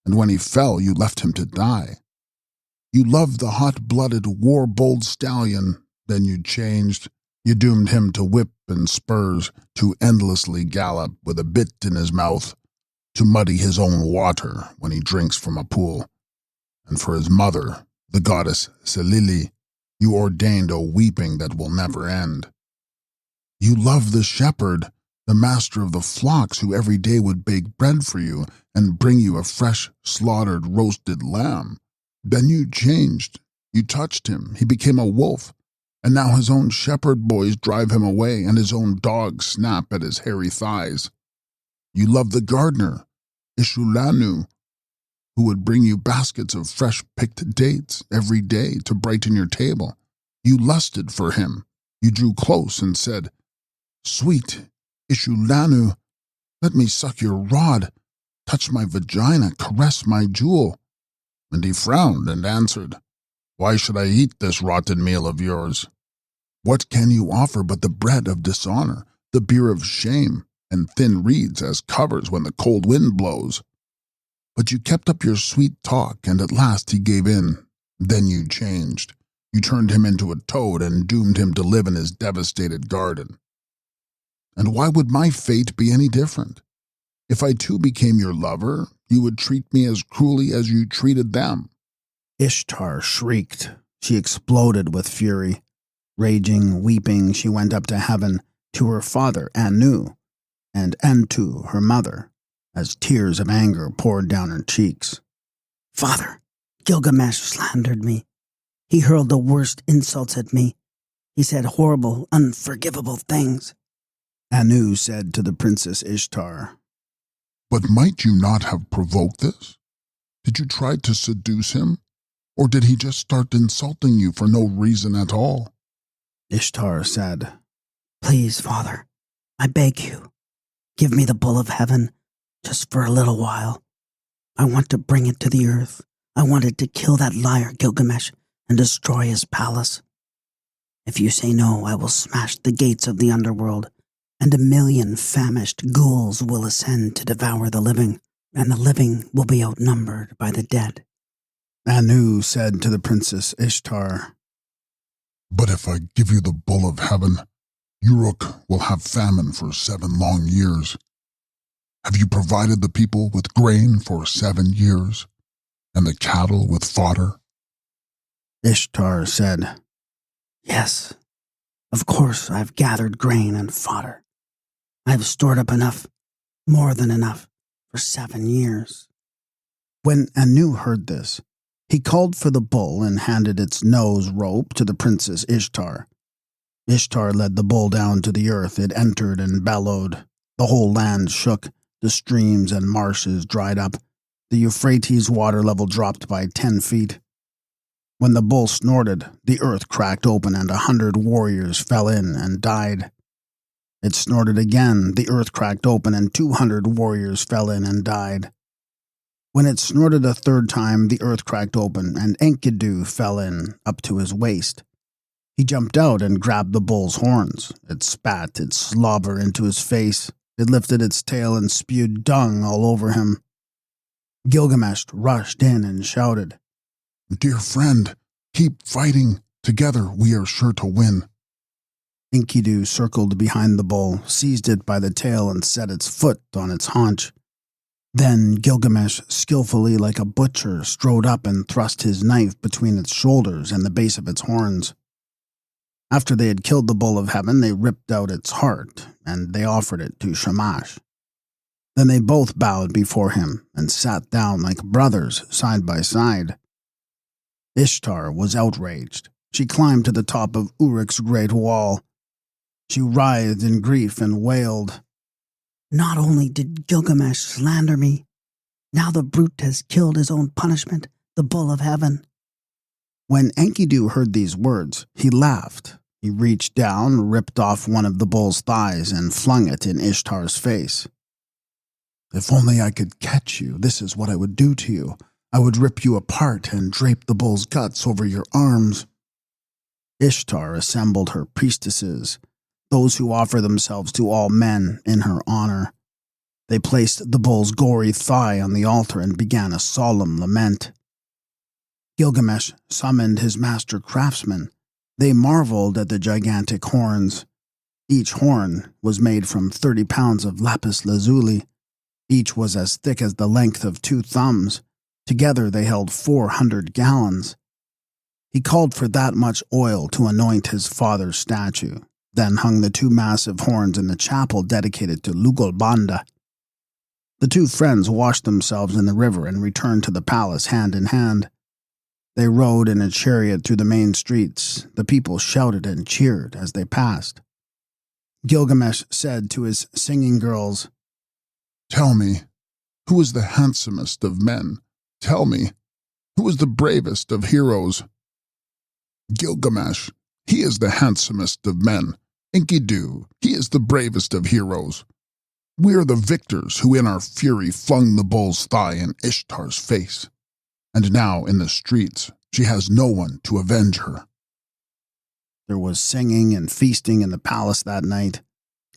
And when he fell, you left him to die. You loved the hot-blooded, war-bold stallion. Then you changed. You doomed him to whip and spurs, to endlessly gallop with a bit in his mouth, to muddy his own water when he drinks from a pool. And for his mother, the goddess Selili, you ordained a weeping that will never end. You love the shepherd. the master of the flocks who every day would bake bread for you and bring you a fresh, slaughtered, roasted lamb. Then you changed. You touched him. He became a wolf. And now his own shepherd boys drive him away, and his own dogs snap at his hairy thighs. You loved the gardener, Ishulanu, who would bring you baskets of fresh-picked dates every day to brighten your table. You lusted for him. You drew close and said, "Sweet Ishulanu, let me suck your rod, touch my vagina, caress my jewel." And he frowned and answered, "Why should I eat this rotten meal of yours? What can you offer but the bread of dishonor, the beer of shame, and thin reeds as covers when the cold wind blows?" But you kept up your sweet talk, and at last he gave in. Then you changed. You turned him into a toad and doomed him to live in his devastated garden. And why would my fate be any different? If I too became your lover, you would treat me as cruelly as you treated them. Ishtar shrieked. She exploded with fury. Raging, weeping, she went up to heaven, to her father, Anu, and Entu, her mother, as tears of anger poured down her cheeks. "Father, Gilgamesh slandered me. He hurled the worst insults at me. He said horrible, unforgivable things." Anu said to the Princess Ishtar, "But might you not have provoked this? Did you try to seduce him? Or did he just start insulting you for no reason at all?" Ishtar said, "Please, Father, I beg you, give me the bull of heaven, just for a little while. I want to bring it to the earth. I wanted to kill that liar Gilgamesh and destroy his palace. If you say no, I will smash the gates of the underworld, and 1,000,000 famished ghouls will ascend to devour the living, and the living will be outnumbered by the dead." Anu said to the Princess Ishtar, "But if I give you the bull of heaven, Uruk will have famine for 7 long years. Have you provided the people with grain for 7 years, and the cattle with fodder?" Ishtar said, "Yes, of course I've gathered grain and fodder. I've stored up enough, more than enough, for 7 years." When Anu heard this, he called for the bull and handed its nose rope to the Princess Ishtar. Ishtar led the bull down to the earth. It entered and bellowed. The whole land shook. The streams and marshes dried up. The Euphrates water level dropped by 10 feet. When the bull snorted, the earth cracked open and 100 warriors fell in and died. It snorted again, the earth cracked open and 200 warriors fell in and died. When it snorted a third time, the earth cracked open and Enkidu fell in, up to his waist. He jumped out and grabbed the bull's horns. It spat its slobber into his face. It lifted its tail and spewed dung all over him. Gilgamesh rushed in and shouted, "Dear friend, keep fighting. Together we are sure to win." Enkidu circled behind the bull, seized it by the tail, and set its foot on its haunch. Then Gilgamesh, skillfully like a butcher, strode up and thrust his knife between its shoulders and the base of its horns. After they had killed the bull of heaven, they ripped out its heart, and they offered it to Shamash. Then they both bowed before him and sat down like brothers side by side. Ishtar was outraged. She climbed to the top of Uruk's great wall. She writhed in grief and wailed, "Not only did Gilgamesh slander me, now the brute has killed his own punishment, the bull of heaven." When Enkidu heard these words, he laughed. He reached down, ripped off one of the bull's thighs, and flung it in Ishtar's face. "If only I could catch you, this is what I would do to you. I would rip you apart and drape the bull's guts over your arms." Ishtar assembled her priestesses, those who offer themselves to all men in her honor. They placed the bull's gory thigh on the altar and began a solemn lament. Gilgamesh summoned his master craftsmen. They marveled at the gigantic horns. Each horn was made from 30 pounds of lapis lazuli. Each was as thick as the length of 2 thumbs. Together they held 400 gallons. He called for that much oil to anoint his father's statue. then hung the two massive horns in the chapel dedicated to Lugolbanda. The two friends washed themselves in the river and returned to the palace hand in hand. They rode in a chariot through the main streets. The people shouted and cheered as they passed. Gilgamesh said to his singing girls, "Tell me, who is the handsomest of men? Tell me, who is the bravest of heroes?" "Gilgamesh, he is the handsomest of men. Enkidu, he is the bravest of heroes. We are the victors who in our fury flung the bull's thigh in Ishtar's face. And now in the streets she has no one to avenge her." There was singing and feasting in the palace that night.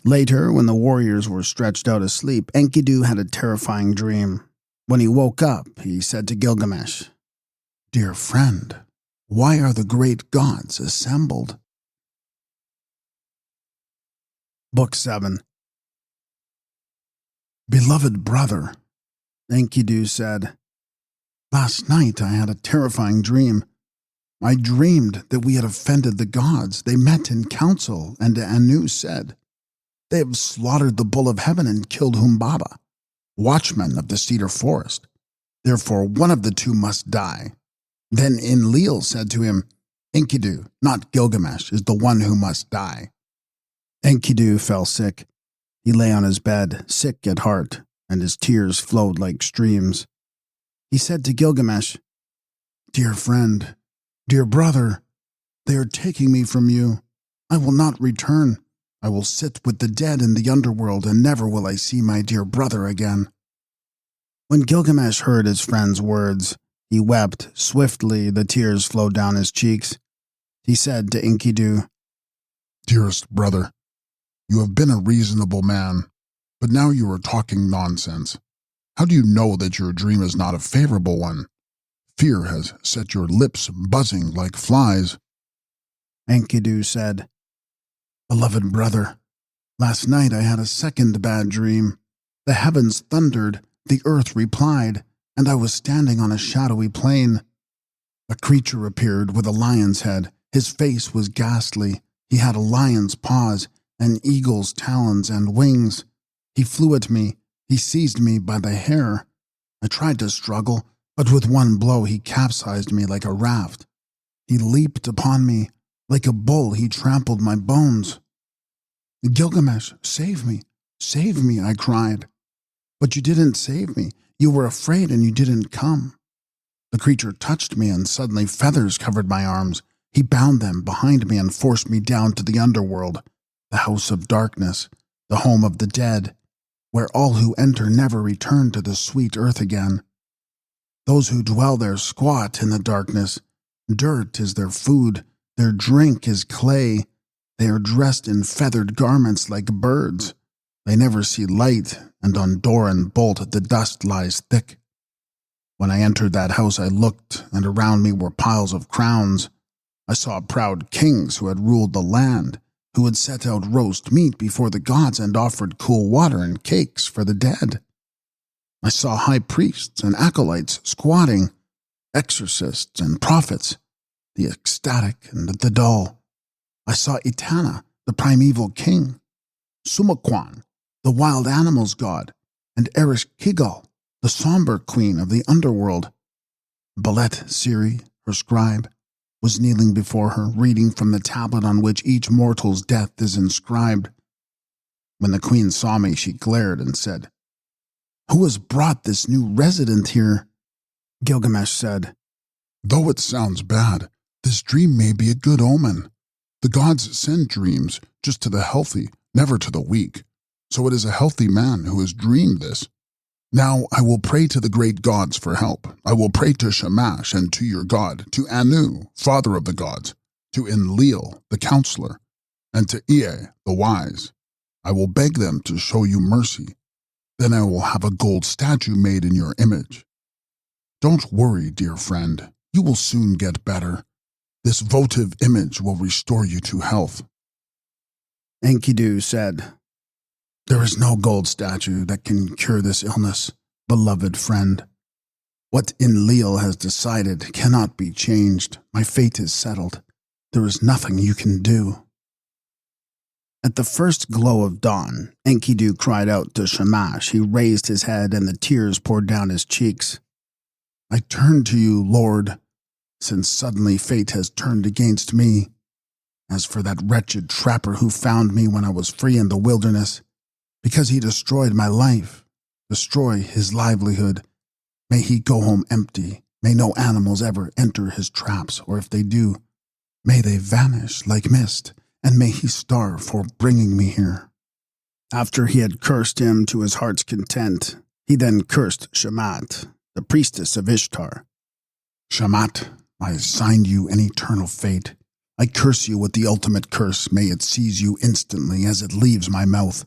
Later, when the warriors were stretched out asleep, Enkidu had a terrifying dream. When he woke up, he said to Gilgamesh, "Dear friend, why are the great gods assembled?" Book 7. "Beloved brother," Enkidu said, "last night I had a terrifying dream. I dreamed that we had offended the gods. They met in council, and Anu said, 'They have slaughtered the bull of heaven and killed Humbaba, watchman of the cedar forest. Therefore one of the two must die.' Then Enlil said to him, 'Enkidu, not Gilgamesh, is the one who must die.' Enkidu fell sick. He lay on his bed, sick at heart, and his tears flowed like streams. He said to Gilgamesh, 'Dear friend, dear brother, they are taking me from you. I will not return. I will sit with the dead in the underworld, and never will I see my dear brother again.' When Gilgamesh heard his friend's words, he wept. Swiftly the tears flowed down his cheeks. He said to Enkidu, 'Dearest brother, you have been a reasonable man, but now you are talking nonsense. How do you know that your dream is not a favorable one? Fear has set your lips buzzing like flies.' Enkidu said, 'Beloved brother, last night I had a second bad dream. The heavens thundered, the earth replied, and I was standing on a shadowy plain. A creature appeared with a lion's head. His face was ghastly. He had a lion's paws, an eagle's talons and wings. He flew at me. He seized me by the hair. I tried to struggle, but with one blow he capsized me like a raft. He leaped upon me. Like a bull he trampled my bones. 'Gilgamesh, save me, save me,' I cried. 'But you didn't save me. You were afraid and you didn't come.' The creature touched me and suddenly feathers covered my arms. He bound them behind me and forced me down to the underworld, the house of darkness, the home of the dead, where all who enter never return to the sweet earth again. Those who dwell there squat in the darkness. Dirt is their food, their drink is clay. They are dressed in feathered garments like birds. They never see light, and on door and bolt the dust lies thick. When I entered that house I looked, and around me were piles of crowns. I saw proud kings who had ruled the land, who had set out roast meat before the gods and offered cool water and cakes for the dead. I saw high priests and acolytes squatting, exorcists and prophets, the ecstatic and the dull. I saw Etana, the primeval king, Sumakwan, the wild animals god, and Erish Kigal, the somber queen of the underworld. Balet Siri, her scribe, was kneeling before her, reading from the tablet on which each mortal's death is inscribed. When the queen saw me, she glared and said, "Who has brought this new resident here?" Gilgamesh said, "Though it sounds bad, this dream may be a good omen. The gods send dreams just to the healthy, never to the weak. So it is a healthy man who has dreamed this. Now I will pray to the great gods for help. I will pray to Shamash and to your god, to Anu, father of the gods, to Enlil, the counselor, and to Ea, the wise. I will beg them to show you mercy. Then I will have a gold statue made in your image. Don't worry, dear friend. You will soon get better. This votive image will restore you to health." Enkidu said, "There is no gold statue that can cure this illness, beloved friend. What Enlil has decided cannot be changed. My fate is settled. There is nothing you can do." At the first glow of dawn, Enkidu cried out to Shamash. He raised his head and the tears poured down his cheeks. I turn to you, Lord, since suddenly fate has turned against me. As for that wretched trapper who found me when I was free in the wilderness, because he destroyed my life, destroy his livelihood, may he go home empty. May no animals ever enter his traps, or if they do, may they vanish like mist, and may he starve for bringing me here. After he had cursed him to his heart's content, he then cursed Shamat, the priestess of Ishtar. Shamat, I assign you an eternal fate. I curse you with the ultimate curse. May it seize you instantly as it leaves my mouth.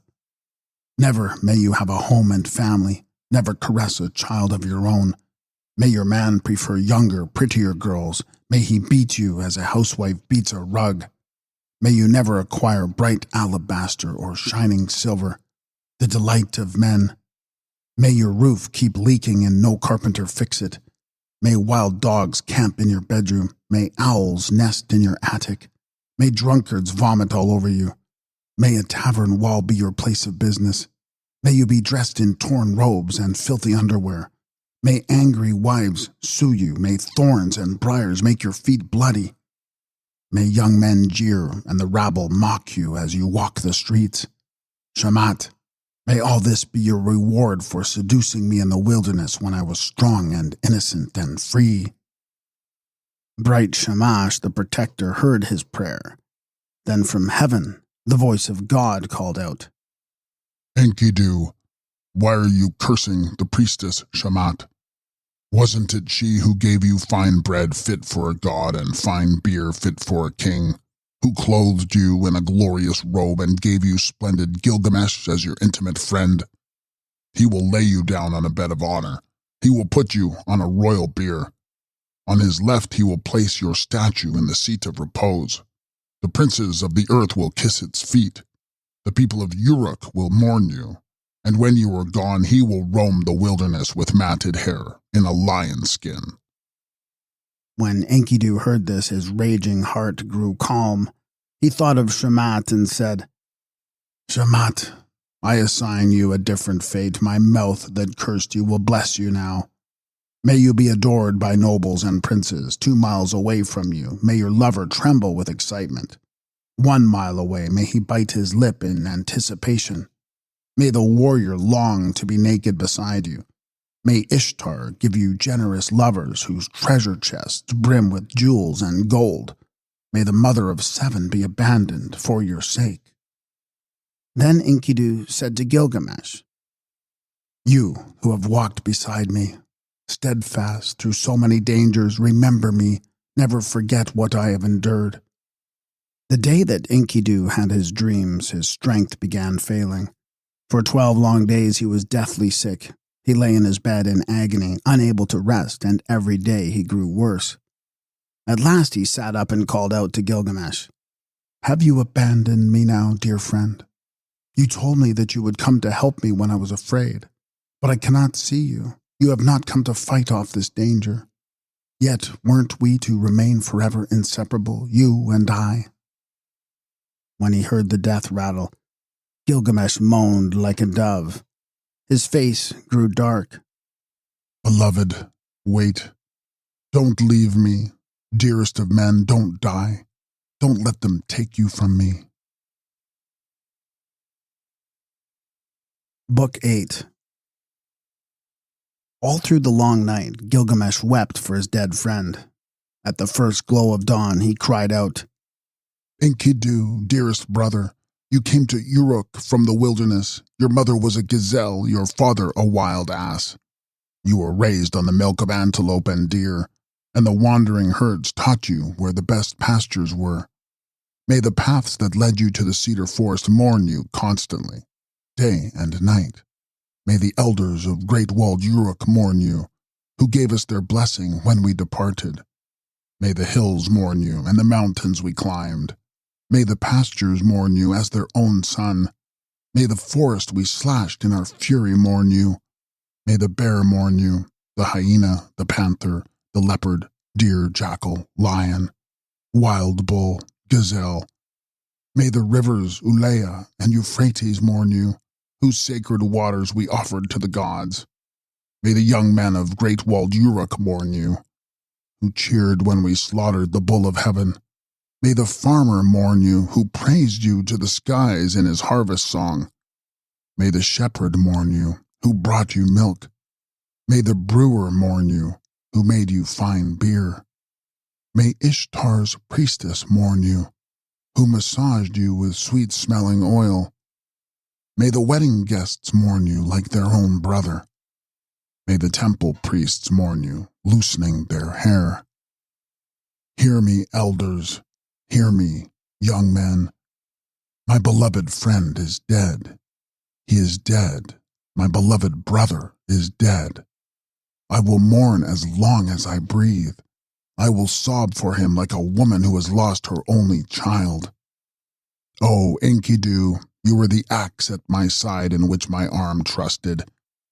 Never may you have a home and family. Never caress a child of your own. May your man prefer younger, prettier girls. May he beat you as a housewife beats a rug. May you never acquire bright alabaster or shining silver, the delight of men. May your roof keep leaking and no carpenter fix it. May wild dogs camp in your bedroom. May owls nest in your attic. May drunkards vomit all over you. May a tavern wall be your place of business. May you be dressed in torn robes and filthy underwear. May angry wives sue you. May thorns and briars make your feet bloody. May young men jeer and the rabble mock you as you walk the streets. Shamat, may all this be your reward for seducing me in the wilderness when I was strong and innocent and free. Bright Shamash, the protector, heard his prayer. Then from heaven, the voice of God called out, Enkidu, why are you cursing the priestess Shamat? Wasn't it she who gave you fine bread fit for a god and fine beer fit for a king, who clothed you in a glorious robe and gave you splendid Gilgamesh as your intimate friend? He will lay you down on a bed of honor. He will put you on a royal bier. On his left he will place your statue in the seat of repose. The princes of the earth will kiss its feet. The people of Uruk will mourn you. And when you are gone, he will roam the wilderness with matted hair in a lion's skin. When Enkidu heard this, his raging heart grew calm. He thought of Shamat and said, Shamat, I assign you a different fate. My mouth that cursed you will bless you now. May you be adored by nobles and princes 2 miles away from you. May your lover tremble with excitement. 1 mile away, may he bite his lip in anticipation. May the warrior long to be naked beside you. May Ishtar give you generous lovers whose treasure chests brim with jewels and gold. May the mother of 7 be abandoned for your sake. Then Enkidu said to Gilgamesh, You who have walked beside me, steadfast through so many dangers, remember me, never forget what I have endured. The day that Enkidu had his dreams, his strength began failing. For 12 long days he was deathly sick. He lay in his bed in agony, unable to rest, and every day he grew worse. At last he sat up and called out to Gilgamesh, Have you abandoned me now, dear friend? You told me that you would come to help me when I was afraid, but I cannot see you. You have not come to fight off this danger. Yet weren't we to remain forever inseparable, you and I? When he heard the death rattle, Gilgamesh moaned like a dove. His face grew dark. Beloved, wait. Don't leave me. Dearest of men, don't die. Don't let them take you from me. Book 8. All through the long night, Gilgamesh wept for his dead friend. At the first glow of dawn, he cried out, Enkidu, dearest brother, you came to Uruk from the wilderness. Your mother was a gazelle, your father a wild ass. You were raised on the milk of antelope and deer, and the wandering herds taught you where the best pastures were. May the paths that led you to the cedar forest mourn you constantly, day and night. May the elders of great walled Uruk mourn you, who gave us their blessing when we departed. May the hills mourn you and the mountains we climbed. May the pastures mourn you as their own son. May the forest we slashed in our fury mourn you. May the bear mourn you, the hyena, the panther, the leopard, deer, jackal, lion, wild bull, gazelle. May the rivers Ulea and Euphrates mourn you, whose sacred waters we offered to the gods. May the young men of great-walled Uruk mourn you, who cheered when we slaughtered the bull of heaven. May the farmer mourn you, who praised you to the skies in his harvest song. May the shepherd mourn you, who brought you milk. May the brewer mourn you, who made you fine beer. May Ishtar's priestess mourn you, who massaged you with sweet-smelling oil. May the wedding guests mourn you like their own brother. May the temple priests mourn you, loosening their hair. Hear me, elders. Hear me, young men. My beloved friend is dead. He is dead. My beloved brother is dead. I will mourn as long as I breathe. I will sob for him like a woman who has lost her only child. Oh, Enkidu, you were the axe at my side in which my arm trusted,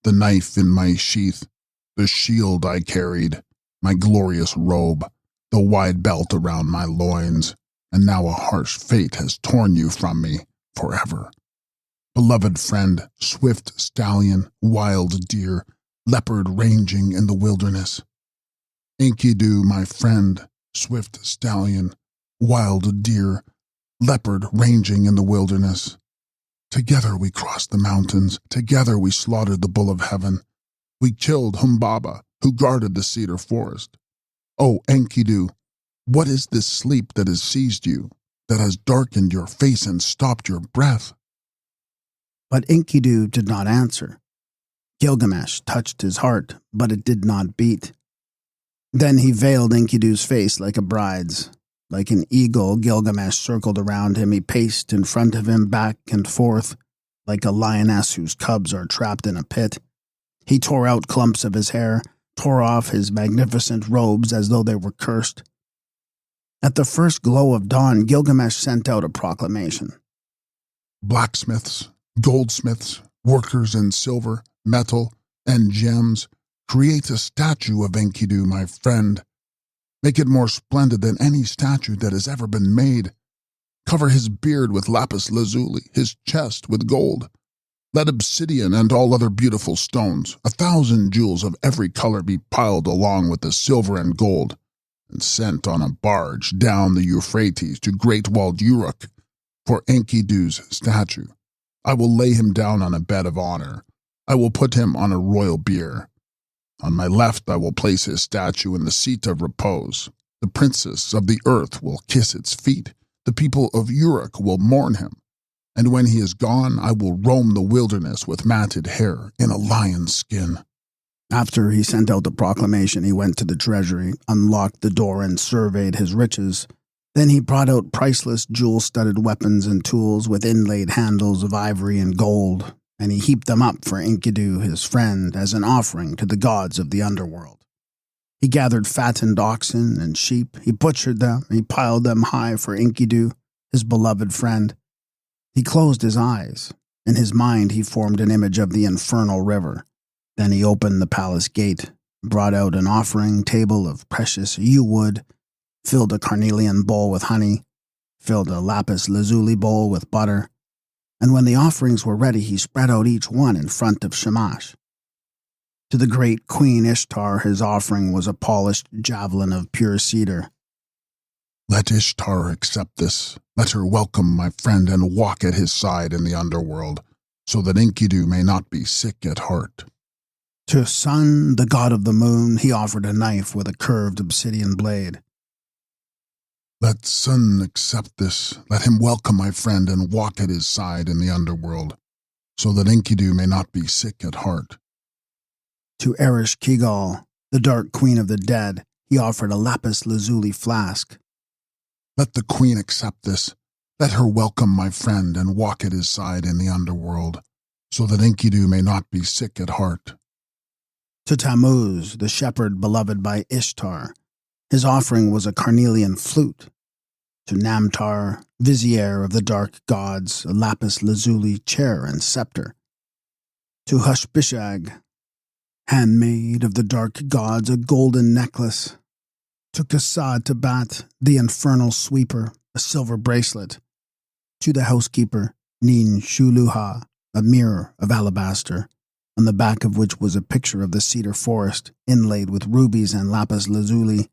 the knife in my sheath, the shield I carried, my glorious robe, the wide belt around my loins, and now a harsh fate has torn you from me forever. Beloved friend, swift stallion, wild deer, leopard ranging in the wilderness. Enkidu, my friend, swift stallion, wild deer, leopard ranging in the wilderness. Together we crossed the mountains, together we slaughtered the bull of heaven. We killed Humbaba, who guarded the cedar forest. Oh, Enkidu, what is this sleep that has seized you, that has darkened your face and stopped your breath? But Enkidu did not answer. Gilgamesh touched his heart, but it did not beat. Then he veiled Enkidu's face like a bride's. Like an eagle, Gilgamesh circled around him. He paced in front of him, back and forth, like a lioness whose cubs are trapped in a pit. He tore out clumps of his hair, tore off his magnificent robes as though they were cursed. At the first glow of dawn, Gilgamesh sent out a proclamation. Blacksmiths, goldsmiths, workers in silver, metal, and gems, create a statue of Enkidu, my friend. Make it more splendid than any statue that has ever been made. Cover his beard with lapis lazuli, his chest with gold. Let obsidian and all other beautiful stones, 1,000 jewels of every color be piled along with the silver and gold, and sent on a barge down the Euphrates to great-walled Uruk for Enkidu's statue. I will lay him down on a bed of honor. I will put him on a royal bier. On my left I will place his statue in the seat of repose. The princes of the earth will kiss its feet. The people of Uruk will mourn him. And when he is gone, I will roam the wilderness with matted hair in a lion's skin. After he sent out the proclamation, he went to the treasury, unlocked the door, and surveyed his riches. Then he brought out priceless jewel-studded weapons and tools with inlaid handles of ivory and gold, and he heaped them up for Enkidu, his friend, as an offering to the gods of the underworld. He gathered fattened oxen and sheep, he butchered them, he piled them high for Enkidu, his beloved friend. He closed his eyes. In his mind he formed an image of the infernal river. Then he opened the palace gate, brought out an offering table of precious yew wood, filled a carnelian bowl with honey, filled a lapis lazuli bowl with butter, and when the offerings were ready, he spread out each one in front of Shamash. To the great Queen Ishtar, his offering was a polished javelin of pure cedar. Let Ishtar accept this. Let her welcome my friend and walk at his side in the underworld, so that Enkidu may not be sick at heart. To Sun, the god of the moon, he offered a knife with a curved obsidian blade. Let Sun accept this. Let him welcome my friend and walk at his side in the underworld, so that Enkidu may not be sick at heart. To Erish Kigal, the dark queen of the dead, he offered a lapis lazuli flask. Let the queen accept this. Let her welcome my friend and walk at his side in the underworld, so that Enkidu may not be sick at heart. To Tammuz, the shepherd beloved by Ishtar, his offering was a carnelian flute. To Namtar, vizier of the dark gods, a lapis lazuli chair and scepter. To Hushbishag, handmaid of the dark gods, a golden necklace. To Kasad Tabat, the infernal sweeper, a silver bracelet. To the housekeeper, Nin Shuluha, a mirror of alabaster, on the back of which was a picture of the cedar forest inlaid with rubies and lapis lazuli.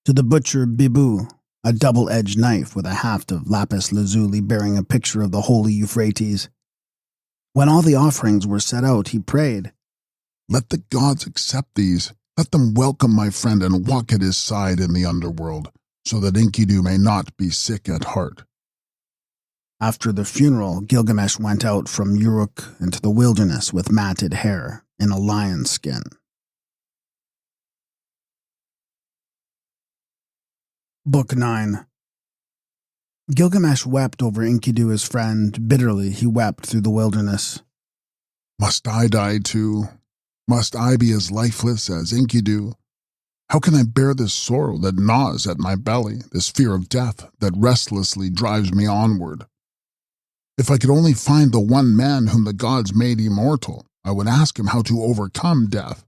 To the butcher Bibu, a double-edged knife with a haft of lapis lazuli bearing a picture of the holy Euphrates. When all the offerings were set out, he prayed, "Let the gods accept these. Let them welcome my friend and walk at his side in the underworld, so that Enkidu may not be sick at heart." After the funeral, Gilgamesh went out from Uruk into the wilderness with matted hair in a lion's skin. Book 9. Gilgamesh wept over Enkidu, his friend. Bitterly he wept through the wilderness. "Must I die too? Must I be as lifeless as Enkidu? How can I bear this sorrow that gnaws at my belly, this fear of death that restlessly drives me onward? If I could only find the one man whom the gods made immortal, I would ask him how to overcome death."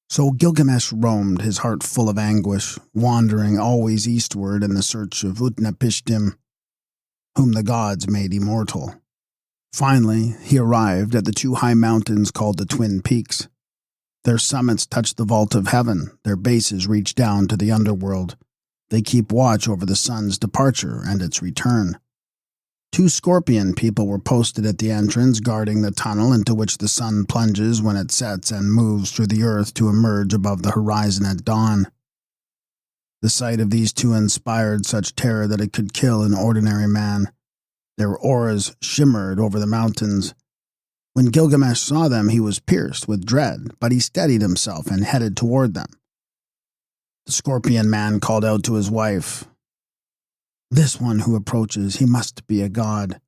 So Gilgamesh roamed, his heart full of anguish, wandering always eastward in the search of Utnapishtim, whom the gods made immortal. Finally, he arrived at the two high mountains called the Twin Peaks. Their summits touch the vault of heaven, their bases reach down to the underworld. They keep watch over the sun's departure and its return. Two scorpion people were posted at the entrance, guarding the tunnel into which the sun plunges when it sets and moves through the earth to emerge above the horizon at dawn. The sight of these two inspired such terror that it could kill an ordinary man. Their auras shimmered over the mountains. When Gilgamesh saw them, he was pierced with dread, but he steadied himself and headed toward them. The scorpion man called out to his wife, "This one who approaches, he must be a god."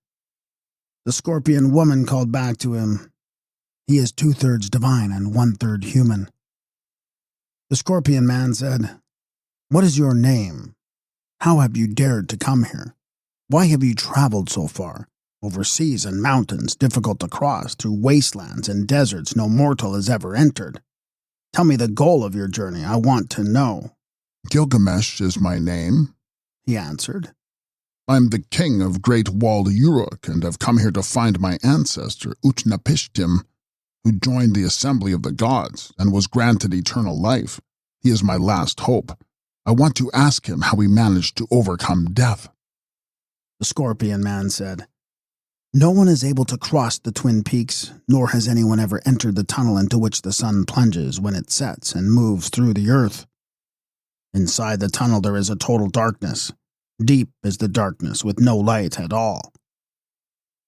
The scorpion woman called back to him, "He is 2/3 divine and 1/3 human." The scorpion man said, "What is your name? How have you dared to come here? Why have you traveled so far? Over seas and mountains difficult to cross, through wastelands and deserts no mortal has ever entered. Tell me the goal of your journey. I want to know." "Gilgamesh is my name," he answered. "I'm the king of great walled Uruk and have come here to find my ancestor Utnapishtim, who joined the assembly of the gods and was granted eternal life. He is my last hope. I want to ask him how he managed to overcome death." The scorpion man said, "No one is able to cross the Twin Peaks, nor has anyone ever entered the tunnel into which the sun plunges when it sets and moves through the earth. Inside the tunnel there is a total darkness. Deep is the darkness, with no light at all."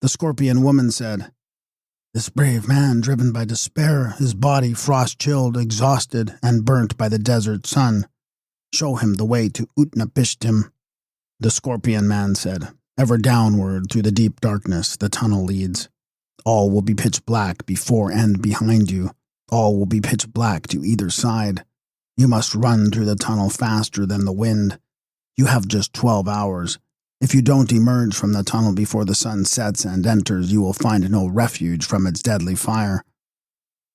The scorpion woman said, "This brave man, driven by despair, his body frost-chilled, exhausted, and burnt by the desert sun. Show him the way to Utnapishtim." The scorpion man said, "Ever downward through the deep darkness the tunnel leads. All will be pitch black before and behind you. All will be pitch black to either side. You must run through the tunnel faster than the wind. You have just 12 hours. If you don't emerge from the tunnel before the sun sets and enters, you will find no refuge from its deadly fire.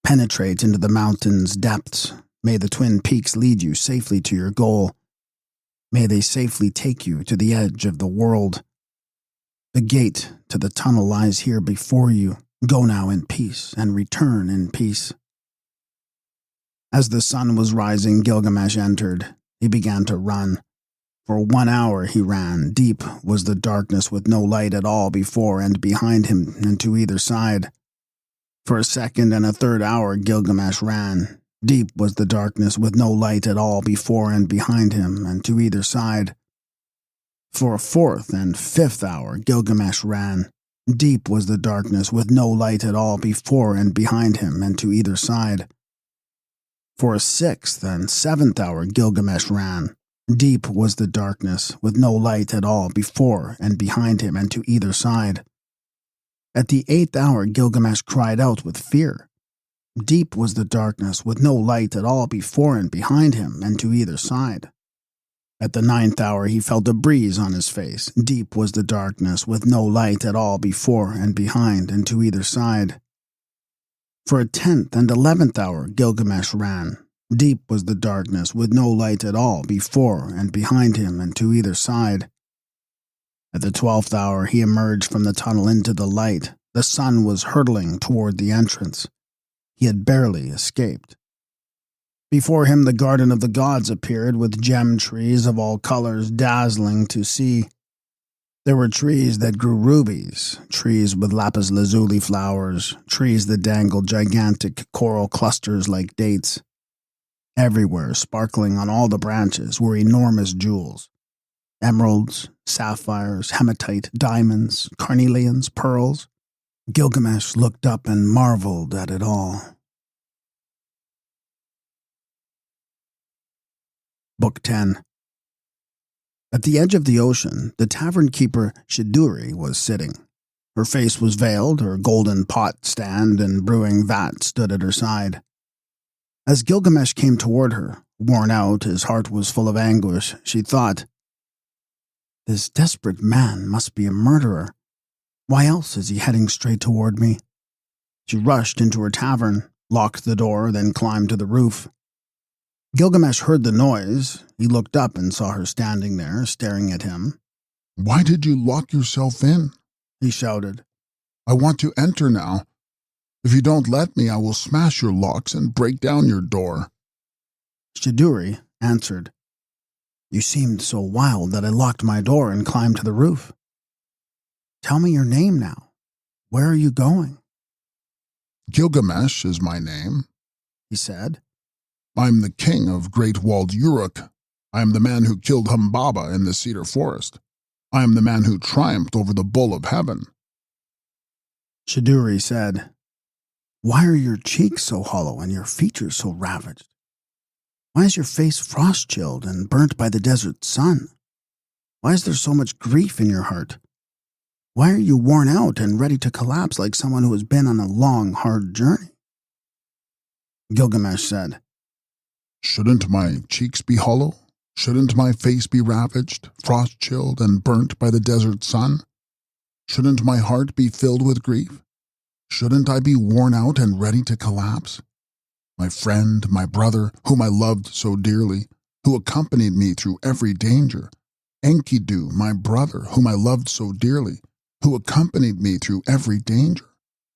Penetrate into the mountain's depths. May the Twin Peaks lead you safely to your goal. May they safely take you to the edge of the world. The gate to the tunnel lies here before you. Go now in peace and return in peace." As the sun was rising, Gilgamesh entered. He began to run. For 1 hour he ran. Deep was the darkness with no light at all before and behind him and to either side. For a second and a third hour Gilgamesh ran. Deep was the darkness with no light at all before and behind him and to either side. For a fourth and fifth hour Gilgamesh ran. Deep was the darkness with no light at all before and behind him and to either side. For a sixth and seventh hour Gilgamesh ran. Deep was the darkness with no light at all before and behind him and to either side. At the 8th hour Gilgamesh cried out with fear. Deep was the darkness with no light at all before and behind him and to either side. At the 9th hour he felt a breeze on his face. Deep was the darkness with no light at all before and behind and to either side. For a 10th and 11th hour Gilgamesh ran. Deep was the darkness with no light at all before and behind him and to either side. At the 12th hour, he emerged from the tunnel into the light. The sun was hurtling toward the entrance. He had barely escaped. Before him, the garden of the gods appeared, with gem trees of all colors dazzling to see. There were trees that grew rubies, trees with lapis lazuli flowers, trees that dangled gigantic coral clusters like dates. Everywhere, sparkling on all the branches, were enormous jewels. Emeralds, sapphires, hematite, diamonds, carnelians, pearls. Gilgamesh looked up and marveled at it all. Book 10. At the edge of the ocean, the tavern keeper Shiduri was sitting. Her face was veiled, her golden pot stand and brewing vat stood at her side. As Gilgamesh came toward her, worn out, his heart was full of anguish, she thought, "This desperate man must be a murderer. Why else is he heading straight toward me?" She rushed into her tavern, locked the door, then climbed to the roof. Gilgamesh heard the noise. He looked up and saw her standing there, staring at him. "Why did you lock yourself in?" He shouted. "I want to enter now. If you don't let me, I will smash your locks and break down your door." Shiduri answered, "You seemed so wild that I locked my door and climbed to the roof. Tell me your name now. Where are you going?" "Gilgamesh is my name," he said. "I am the king of great walled Uruk. I am the man who killed Humbaba in the cedar forest. I am the man who triumphed over the bull of heaven." Shiduri said, "Why are your cheeks so hollow and your features so ravaged? Why is your face frost-chilled and burnt by the desert sun? Why is there so much grief in your heart? Why are you worn out and ready to collapse like someone who has been on a long, hard journey?" Gilgamesh said, "Shouldn't my cheeks be hollow? Shouldn't my face be ravaged, frost-chilled, and burnt by the desert sun? Shouldn't my heart be filled with grief? Shouldn't I be worn out and ready to collapse? My friend, my brother, whom I loved so dearly, who accompanied me through every danger. Enkidu, my brother, whom I loved so dearly, who accompanied me through every danger.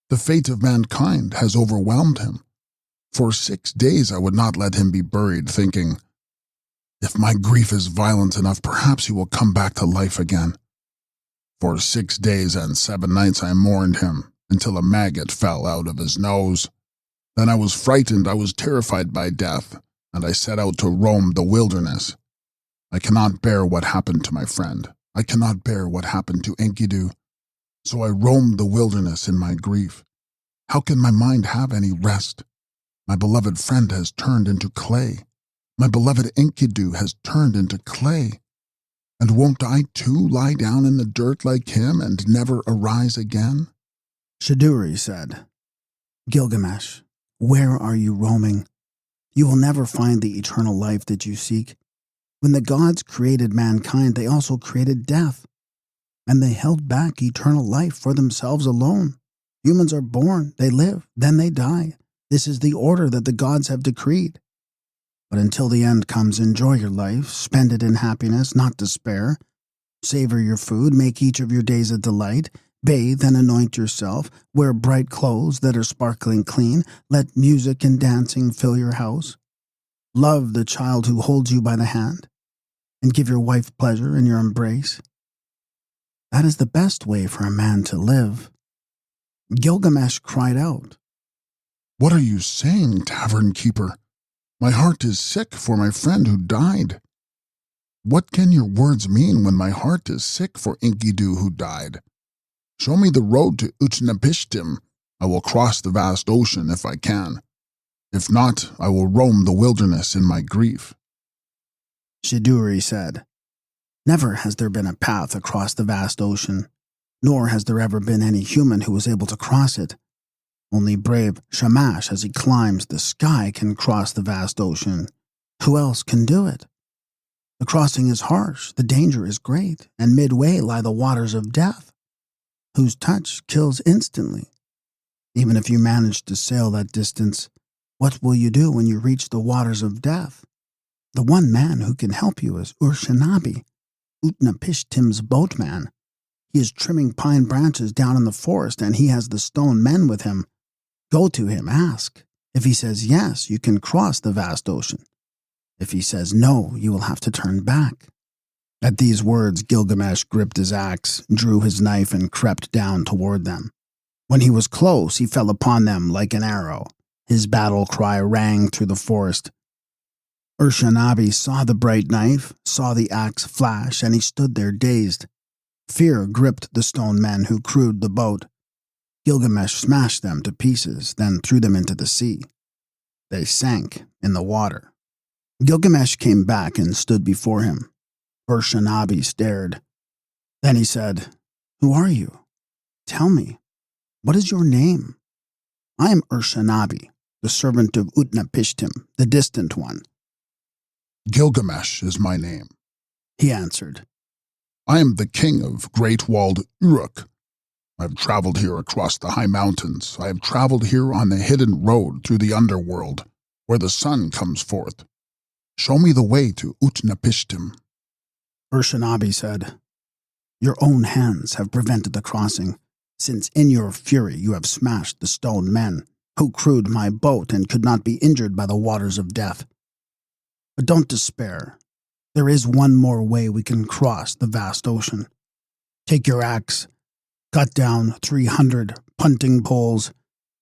The fate of mankind has overwhelmed him. For 6 days I would not let him be buried, thinking, if my grief is violent enough, perhaps he will come back to life again. For 6 days and 7 nights I mourned him, until a maggot fell out of his nose. Then I was frightened, I was terrified by death, and I set out to roam the wilderness. I cannot bear what happened to my friend. I cannot bear what happened to Enkidu. So I roamed the wilderness in my grief. How can my mind have any rest? My beloved friend has turned into clay. My beloved Enkidu has turned into clay. And won't I too lie down in the dirt like him and never arise again?" Shiduri said, "Gilgamesh, where are you roaming? You will never find the eternal life that you seek. When the gods created mankind, they also created death, and they held back eternal life for themselves alone. Humans are born, they live, then they die. This is the order that the gods have decreed. But until the end comes, enjoy your life, spend it in happiness, not despair. Savor your food, make each of your days a delight. Bathe and anoint yourself, wear bright clothes that are sparkling clean. Let music and dancing fill your house. Love the child who holds you by the hand, and give your wife pleasure in your embrace. That is the best way for a man to live." Gilgamesh cried out, "What are you saying, tavern keeper? My heart is sick for my friend who died." "What can your words mean when my heart is sick for Enkidu who died? Show me the road to Utnapishtim. I will cross the vast ocean if I can. If not, I will roam the wilderness in my grief." Shiduri said, "Never has there been a path across the vast ocean, nor has there ever been any human who was able to cross it. Only brave Shamash, as he climbs the sky, can cross the vast ocean. Who else can do it? The crossing is harsh, the danger is great, and midway lie the waters of death, whose touch kills instantly. Even if you manage to sail that distance, what will you do when you reach the waters of death? The one man who can help you is Urshanabi, Utnapishtim's boatman. He is trimming pine branches down in the forest, and he has the stone men with him. Go to him, ask. If he says yes, you can cross the vast ocean. If he says no, you will have to turn back." At these words, Gilgamesh gripped his axe, drew his knife, and crept down toward them. When he was close, he fell upon them like an arrow. His battle cry rang through the forest. Urshanabi saw the bright knife, saw the axe flash, and he stood there dazed. Fear gripped the stone men who crewed the boat. Gilgamesh smashed them to pieces, then threw them into the sea. They sank in the water. Gilgamesh came back and stood before him. Urshanabi stared. Then he said, "Who are you? Tell me, what is your name?" "I am Urshanabi, the servant of Utnapishtim, the distant one." "Gilgamesh is my name," he answered. "I am the king of great-walled Uruk. I have traveled here across the high mountains. I have traveled here on the hidden road through the underworld, where the sun comes forth. Show me the way to Utnapishtim." Urshanabi said, "Your own hands have prevented the crossing, since in your fury you have smashed the stone men, who crewed my boat and could not be injured by the waters of death. But don't despair. There is one more way we can cross the vast ocean. Take your axe, cut down 300 punting poles,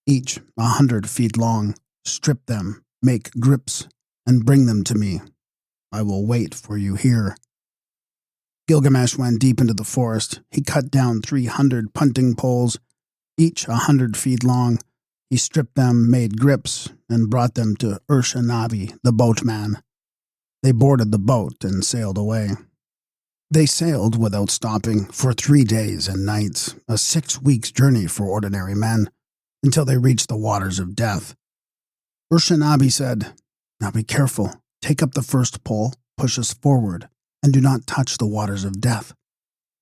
each 100 feet long, strip them, make grips, and bring them to me. I will wait for you here." Gilgamesh went deep into the forest. He cut down 300 punting poles, each 100 feet long. He stripped them, made grips, and brought them to Urshanabi, the boatman. They boarded the boat and sailed away. They sailed without stopping for 3 days and nights, a 6 weeks' journey for ordinary men, until they reached the waters of death. Urshanabi said, "Now be careful. Take up the first pole, push us forward, and do not touch the waters of death.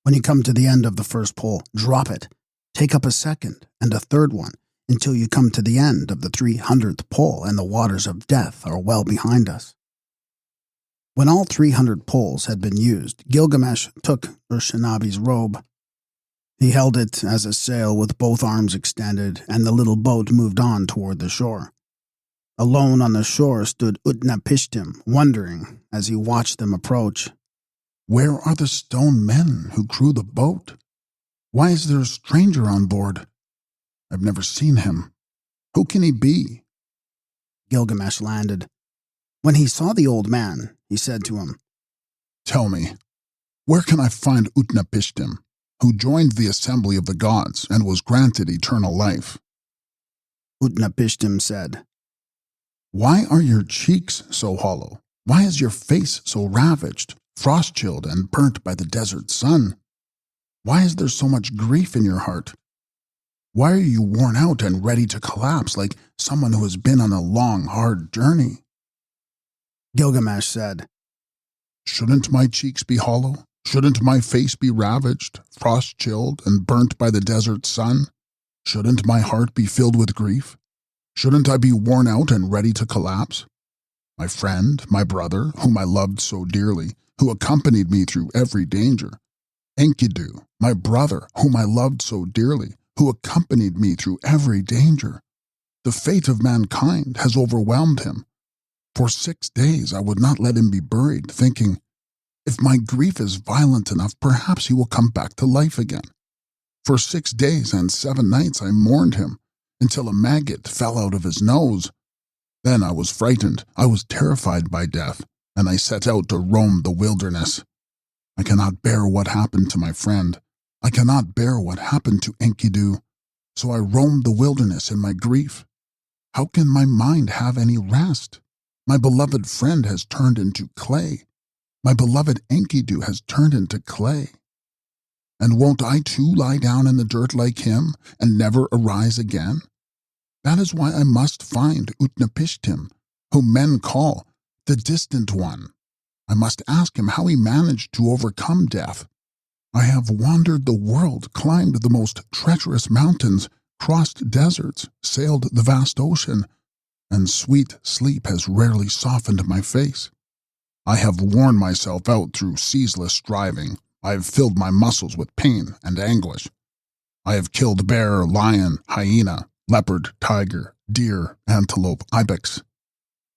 When you come to the end of the first pole, drop it. Take up a second and a third one until you come to the end of the 300th pole and the waters of death are well behind us." When all 300 poles had been used, Gilgamesh took Urshanabi's robe. He held it as a sail with both arms extended, and the little boat moved on toward the shore. Alone on the shore stood Utnapishtim, wondering as he watched them approach. "Where are the stone men who crew the boat? Why is there a stranger on board? I've never seen him. Who can he be?" Gilgamesh landed. When he saw the old man, he said to him, "Tell me, where can I find Utnapishtim, who joined the assembly of the gods and was granted eternal life?" Utnapishtim said, "Why are your cheeks so hollow? Why is your face so ravaged, frost-chilled and burnt by the desert sun? Why is there so much grief in your heart? Why are you worn out and ready to collapse like someone who has been on a long, hard journey?" Gilgamesh said, "Shouldn't my cheeks be hollow? Shouldn't my face be ravaged, frost-chilled, and burnt by the desert sun? Shouldn't my heart be filled with grief? Shouldn't I be worn out and ready to collapse? My friend, my brother, whom I loved so dearly, who accompanied me through every danger. Enkidu, my brother, whom I loved so dearly, who accompanied me through every danger. The fate of mankind has overwhelmed him. For 6 days I would not let him be buried, thinking, if my grief is violent enough, perhaps he will come back to life again. For 6 days and 7 nights I mourned him, until a maggot fell out of his nose. Then I was frightened, I was terrified by death, and I set out to roam the wilderness. I cannot bear what happened to my friend. I cannot bear what happened to Enkidu. So I roamed the wilderness in my grief. How can my mind have any rest? My beloved friend has turned into clay. My beloved Enkidu has turned into clay. And won't I too lie down in the dirt like him and never arise again? That is why I must find Utnapishtim, whom men call the distant one. I must ask him how he managed to overcome death. I have wandered the world, climbed the most treacherous mountains, crossed deserts, sailed the vast ocean, and sweet sleep has rarely softened my face. I have worn myself out through ceaseless striving. I have filled my muscles with pain and anguish. I have killed bear, lion, hyena, leopard, tiger, deer, antelope, ibex.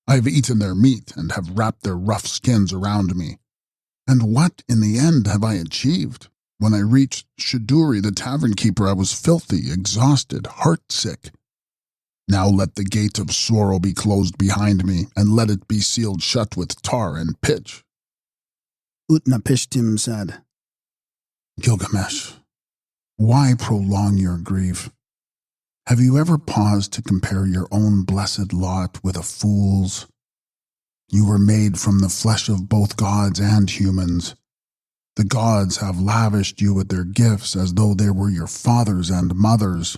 I have eaten their meat and have wrapped their rough skins around me. And what, in the end, have I achieved? When I reached Shiduri, the tavern keeper, I was filthy, exhausted, heartsick. Now let the gate of sorrow be closed behind me, and let it be sealed shut with tar and pitch. Utnapishtim said, Gilgamesh, why prolong your grief? Have you ever paused to compare your own blessed lot with a fool's? You were made from the flesh of both gods and humans. The gods have lavished you with their gifts as though they were your fathers and mothers.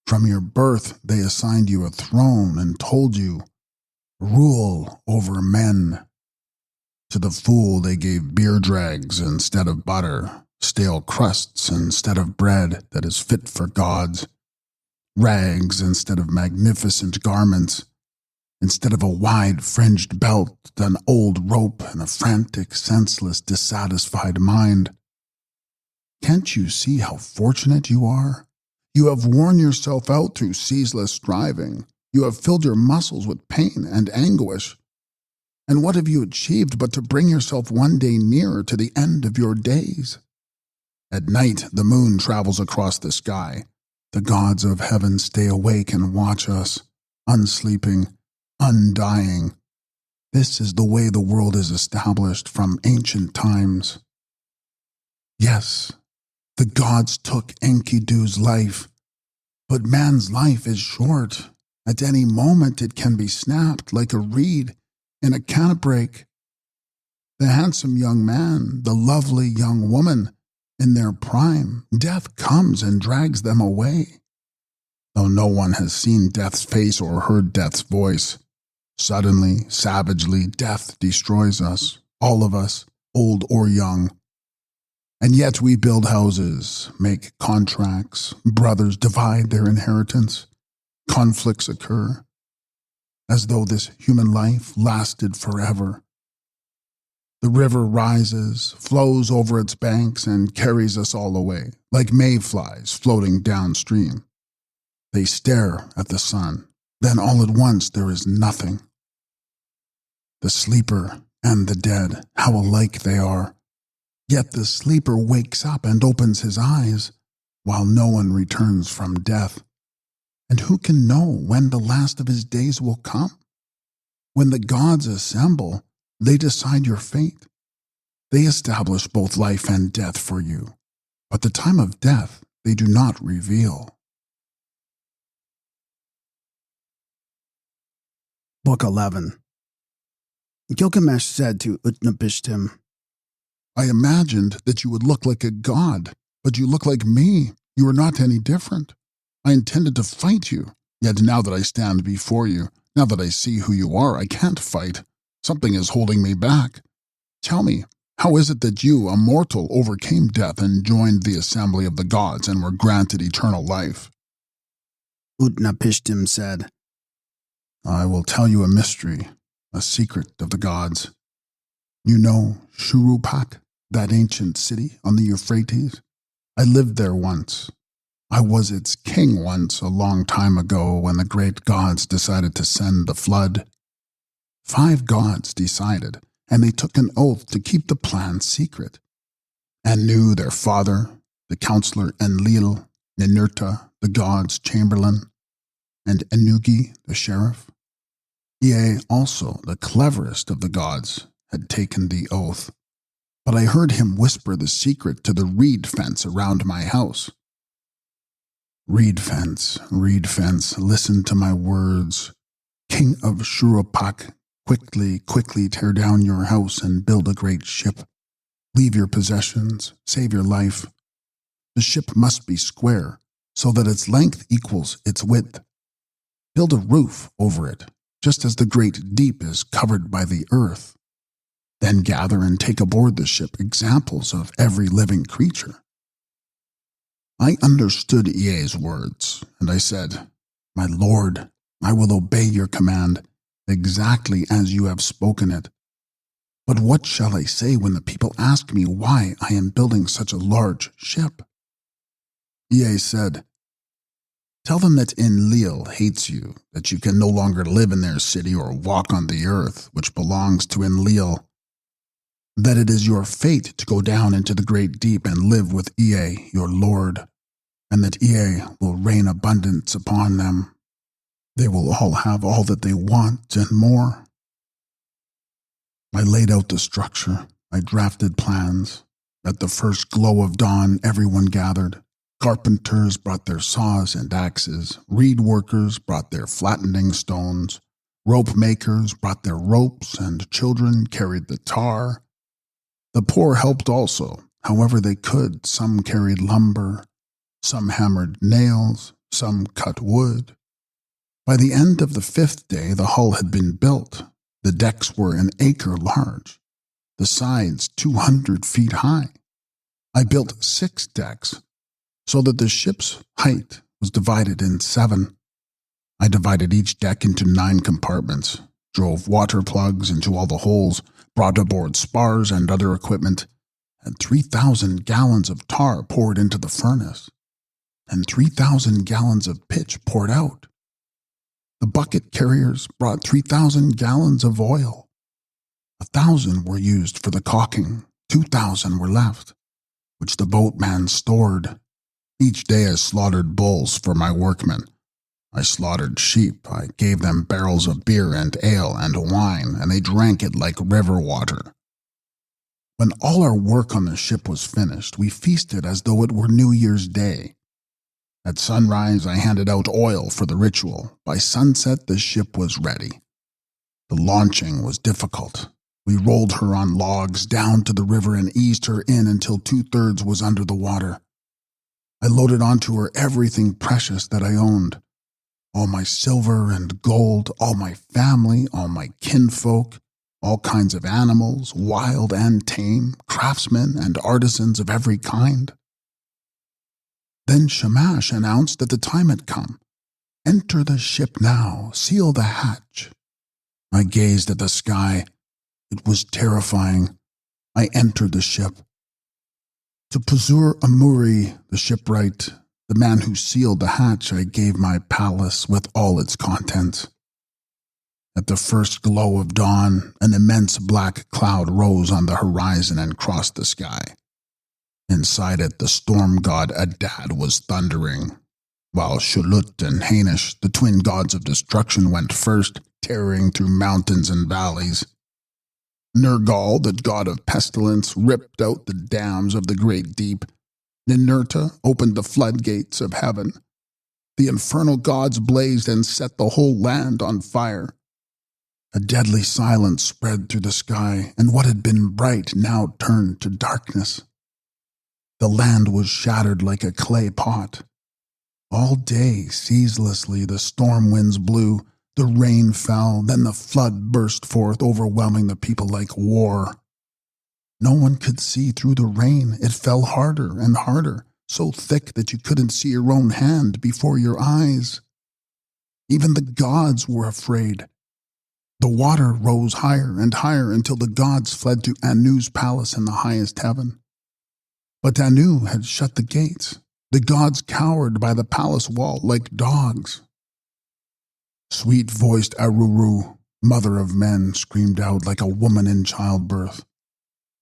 From your birth, they assigned you a throne and told you, rule over men. To the fool, they gave beer dregs instead of butter, stale crusts instead of bread that is fit for gods, rags instead of magnificent garments, instead of a wide fringed belt, an old rope, and a frantic, senseless, dissatisfied mind. Can't you see how fortunate you are? You have worn yourself out through ceaseless striving. You have filled your muscles with pain and anguish. And what have you achieved but to bring yourself one day nearer to the end of your days? At night, the moon travels across the sky. The gods of heaven stay awake and watch us, unsleeping, undying. This is the way the world is established from ancient times. Yes, the gods took Enkidu's life, but man's life is short. At any moment it can be snapped like a reed in a canebrake. The handsome young man, the lovely young woman, in their prime, death comes and drags them away. Though no one has seen death's face or heard death's voice, suddenly, savagely, death destroys us, all of us, old or young. And yet we build houses, make contracts, brothers divide their inheritance, conflicts occur, as though this human life lasted forever. The river rises, flows over its banks, and carries us all away, like mayflies floating downstream. They stare at the sun, then all at once there is nothing. The sleeper and the dead, how alike they are. Yet the sleeper wakes up and opens his eyes, while no one returns from death. And who can know when the last of his days will come? When the gods assemble, they decide your fate. They establish both life and death for you, but the time of death they do not reveal. Book 11. Gilgamesh said to Utnapishtim, I imagined that you would look like a god, but you look like me. You are not any different. I intended to fight you, yet now that I stand before you, now that I see who you are, I can't fight. Something is holding me back. Tell me, how is it that you, a mortal, overcame death and joined the assembly of the gods and were granted eternal life? Utnapishtim said, I will tell you a mystery, a secret of the gods. You know Shurupak, that ancient city on the Euphrates? I lived there once. I was its king once, a long time ago, when the great gods decided to send the flood. 5 gods decided, and they took an oath to keep the plan secret. Anu, their father, the counselor Enlil, Ninurta, the god's chamberlain, and Enugi, the sheriff. Ea, also the cleverest of the gods, had taken the oath. But I heard him whisper the secret to the reed fence around my house. Reed fence, listen to my words. King of Shurupak, quickly tear down your house and build a great ship. Leave your possessions, save your life. The ship must be square, so that its length equals its width. Build a roof over it, just as the great deep is covered by the earth. Then gather and take aboard the ship examples of every living creature. I understood Ea's words, and I said, My lord, I will obey your command exactly as you have spoken it. But what shall I say when the people ask me why I am building such a large ship?" Ea said, "Tell them that Enlil hates you, that you can no longer live in their city or walk on the earth, which belongs to Enlil, that it is your fate to go down into the great deep and live with Ea, your lord, and that Ea will rain abundance upon them. They will all have all that they want and more." I laid out the structure. I drafted plans. At the first glow of dawn, everyone gathered. Carpenters brought their saws and axes. Reed workers brought their flattening stones. Rope makers brought their ropes, and children carried the tar. The poor helped also, however they could. Some carried lumber. Some hammered nails. Some cut wood. By the end of the 5th day, the hull had been built. The decks were an acre large, the sides 200 feet high. I built 6 decks, so that the ship's height was divided in 7. I divided each deck into 9 compartments, drove water plugs into all the holes, brought aboard spars and other equipment, and 3,000 gallons of tar poured into the furnace, and 3,000 gallons of pitch poured out. The bucket carriers brought 3,000 gallons of oil. 1,000 were used for the caulking. 2,000 were left, which the boatman stored. Each day I slaughtered bulls for my workmen. I slaughtered sheep. I gave them barrels of beer and ale and wine, and they drank it like river water. When all our work on the ship was finished, we feasted as though it were New Year's Day. At sunrise, I handed out oil for the ritual. By sunset, the ship was ready. The launching was difficult. We rolled her on logs down to the river and eased her in until 2/3 was under the water. I loaded onto her everything precious that I owned. All my silver and gold, all my family, all my kinfolk, all kinds of animals, wild and tame, craftsmen and artisans of every kind. Then Shamash announced that the time had come. "Enter the ship now, seal the hatch." I gazed at the sky. It was terrifying. I entered the ship. To Puzur Amuri, the shipwright, the man who sealed the hatch, I gave my palace with all its contents. At the first glow of dawn, an immense black cloud rose on the horizon and crossed the sky. Inside it, the storm god Adad was thundering, while Shulut and Hainish, the twin gods of destruction, went first, tearing through mountains and valleys. Nergal, the god of pestilence, ripped out the dams of the great deep. Ninurta opened the floodgates of heaven. The infernal gods blazed and set the whole land on fire. A deadly silence spread through the sky, and what had been bright now turned to darkness. The land was shattered like a clay pot. All day, ceaselessly, the storm winds blew, the rain fell, then the flood burst forth, overwhelming the people like war. No one could see through the rain. It fell harder and harder, so thick that you couldn't see your own hand before your eyes. Even the gods were afraid. The water rose higher and higher until the gods fled to Anu's palace in the highest heaven. But Anu had shut the gates. The gods cowered by the palace wall like dogs. Sweet-voiced Aruru, mother of men, screamed out like a woman in childbirth.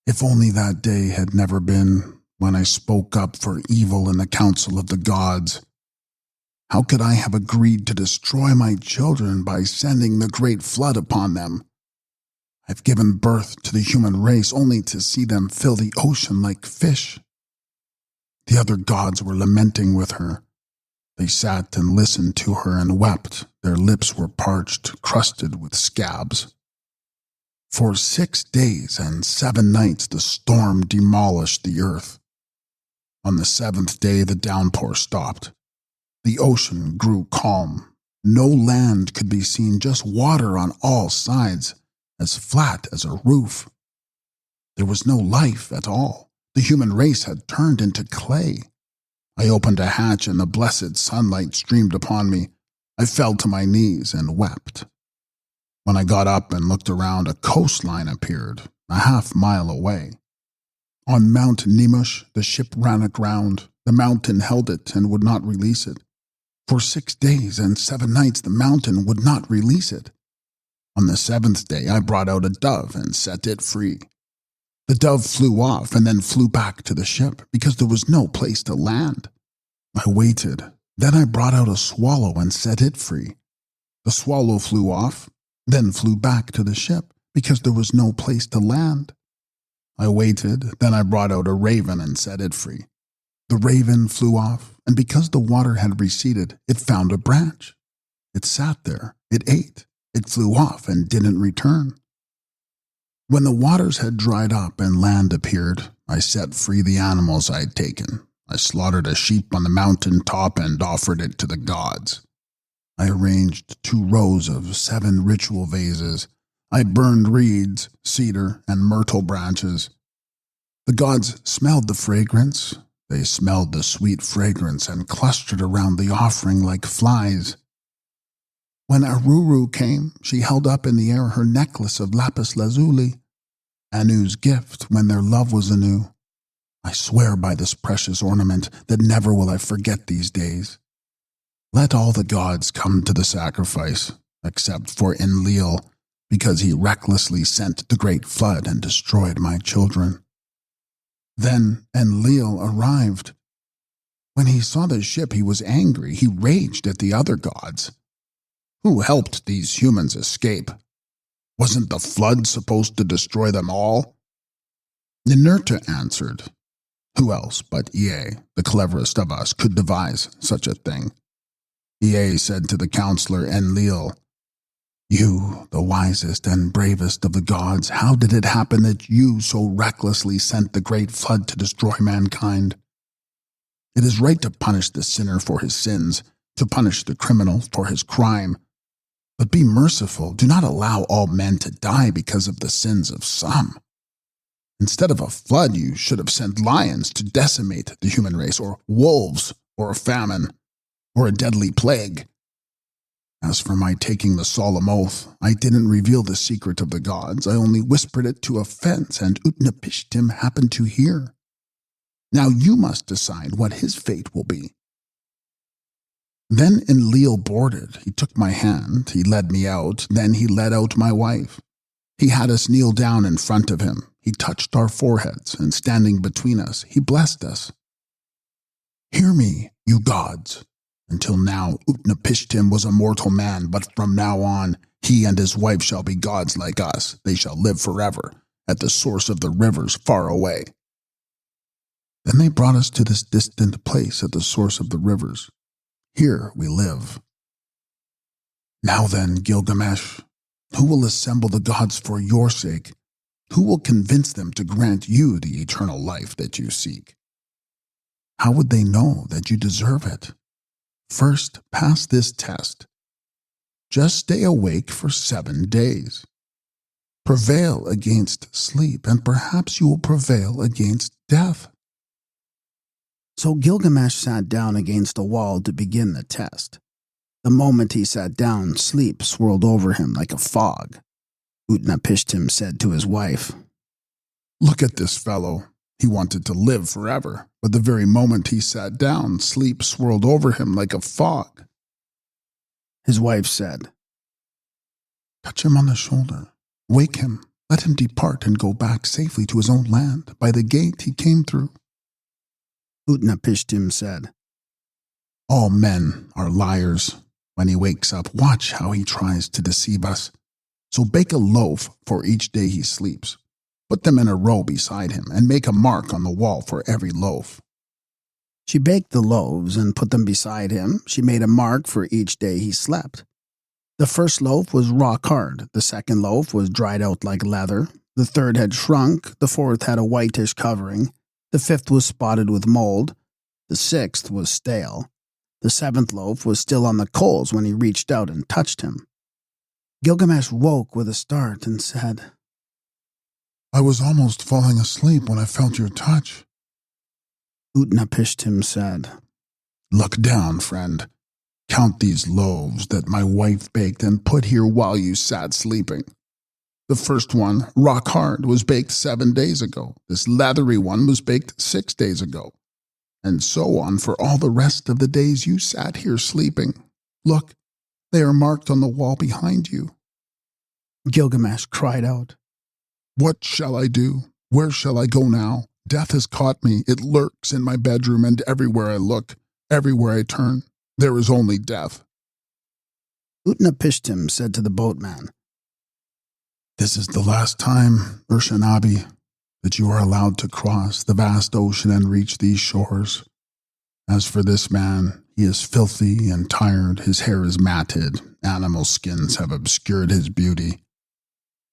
If only that day had never been, when I spoke up for evil in the council of the gods. How could I have agreed to destroy my children by sending the great flood upon them? I've given birth to the human race only to see them fill the ocean like fish. The other gods were lamenting with her. They sat and listened to her and wept. Their lips were parched, crusted with scabs. For 6 days and 7 nights the storm demolished the earth. On the 7th day the downpour stopped. The ocean grew calm. No land could be seen, just water on all sides, as flat as a roof. There was no life at all. The human race had turned into clay. I opened a hatch and the blessed sunlight streamed upon me. I fell to my knees and wept. When I got up and looked around, a coastline appeared. a half-mile away. On Mount Nemush, the ship ran aground. The mountain held it and would not release it. For 6 days and 7 nights the mountain would not release it. On the 7th day I brought out a dove and set it free. The dove flew off and then flew back to the ship because there was no place to land. I waited. Then I brought out a swallow and set it free. The swallow flew off, then flew back to the ship because there was no place to land. I waited. Then I brought out a raven and set it free. The raven flew off, and because the water had receded, it found a branch. It sat there, it ate, it flew off and didn't return. When the waters had dried up and land appeared, I set free the animals I had taken. I slaughtered a sheep on the mountain top and offered it to the gods. I arranged 2 rows of 7 ritual vases. I burned reeds, cedar, and myrtle branches. The gods smelled the fragrance. They smelled the sweet fragrance and clustered around the offering like flies. When Uruk came, she held up in the air her necklace of lapis lazuli, Anu's gift when their love was anew. I swear by this precious ornament that never will I forget these days. Let all the gods come to the sacrifice, except for Enlil, because he recklessly sent the great flood and destroyed my children. Then Enlil arrived. When he saw the ship, he was angry. He raged at the other gods. Who helped these humans escape? Wasn't the flood supposed to destroy them all? Ninurta answered, who else but Ea, the cleverest of us, could devise such a thing? Ea said to the counselor Enlil, you, the wisest and bravest of the gods, how did it happen that you so recklessly sent the great flood to destroy mankind? It is right to punish the sinner for his sins, to punish the criminal for his crime. But be merciful. Do not allow all men to die because of the sins of some. Instead of a flood, you should have sent lions to decimate the human race, or wolves, or a famine, or a deadly plague. As for my taking the solemn oath, I didn't reveal the secret of the gods. I only whispered it to a fence, and Utnapishtim happened to hear. Now you must decide what his fate will be. Then Enlil boarded. He took my hand. He led me out. Then he led out my wife. He had us kneel down in front of him. He touched our foreheads, and standing between us, he blessed us. Hear me, you gods. Until now, Utnapishtim was a mortal man, but from now on, he and his wife shall be gods like us. They shall live forever, at the source of the rivers far away. Then they brought us to this distant place at the source of the rivers. Here we live. Now then, Gilgamesh, who will assemble the gods for your sake? Who will convince them to grant you the eternal life that you seek? How would they know that you deserve it? First, pass this test. Just stay awake for 7 days. Prevail against sleep, and perhaps you will prevail against death. So Gilgamesh sat down against a wall to begin the test. The moment he sat down, sleep swirled over him like a fog. Utnapishtim said to his wife, Look at this fellow. He wanted to live forever, but the very moment he sat down, sleep swirled over him like a fog. His wife said, Touch him on the shoulder. Wake him. Let him depart and go back safely to his own land by the gate he came through. Utnapishtim said, All men are liars. When he wakes up, watch how he tries to deceive us. So bake a loaf for each day he sleeps. Put them in a row beside him and make a mark on the wall for every loaf. She baked the loaves and put them beside him. She made a mark for each day he slept. The first loaf was rock hard. The second loaf was dried out like leather. The third had shrunk. The fourth had a whitish covering. The fifth was spotted with mold. The sixth was stale. The seventh loaf was still on the coals when he reached out and touched him. Gilgamesh woke with a start and said, I was almost falling asleep when I felt your touch. Utnapishtim said, Look down, friend. Count these loaves that my wife baked and put here while you sat sleeping. The first one, rock hard, was baked 7 days ago. This leathery one was baked 6 days ago. And so on for all the rest of the days you sat here sleeping. Look, they are marked on the wall behind you." Gilgamesh cried out. "What shall I do? Where shall I go now? Death has caught me. It lurks in my bedroom, and everywhere I look, everywhere I turn, there is only death." Utnapishtim said to the boatman, "This is the last time, Urshanabi, that you are allowed to cross the vast ocean and reach these shores. As for this man, he is filthy and tired. His hair is matted. Animal skins have obscured his beauty.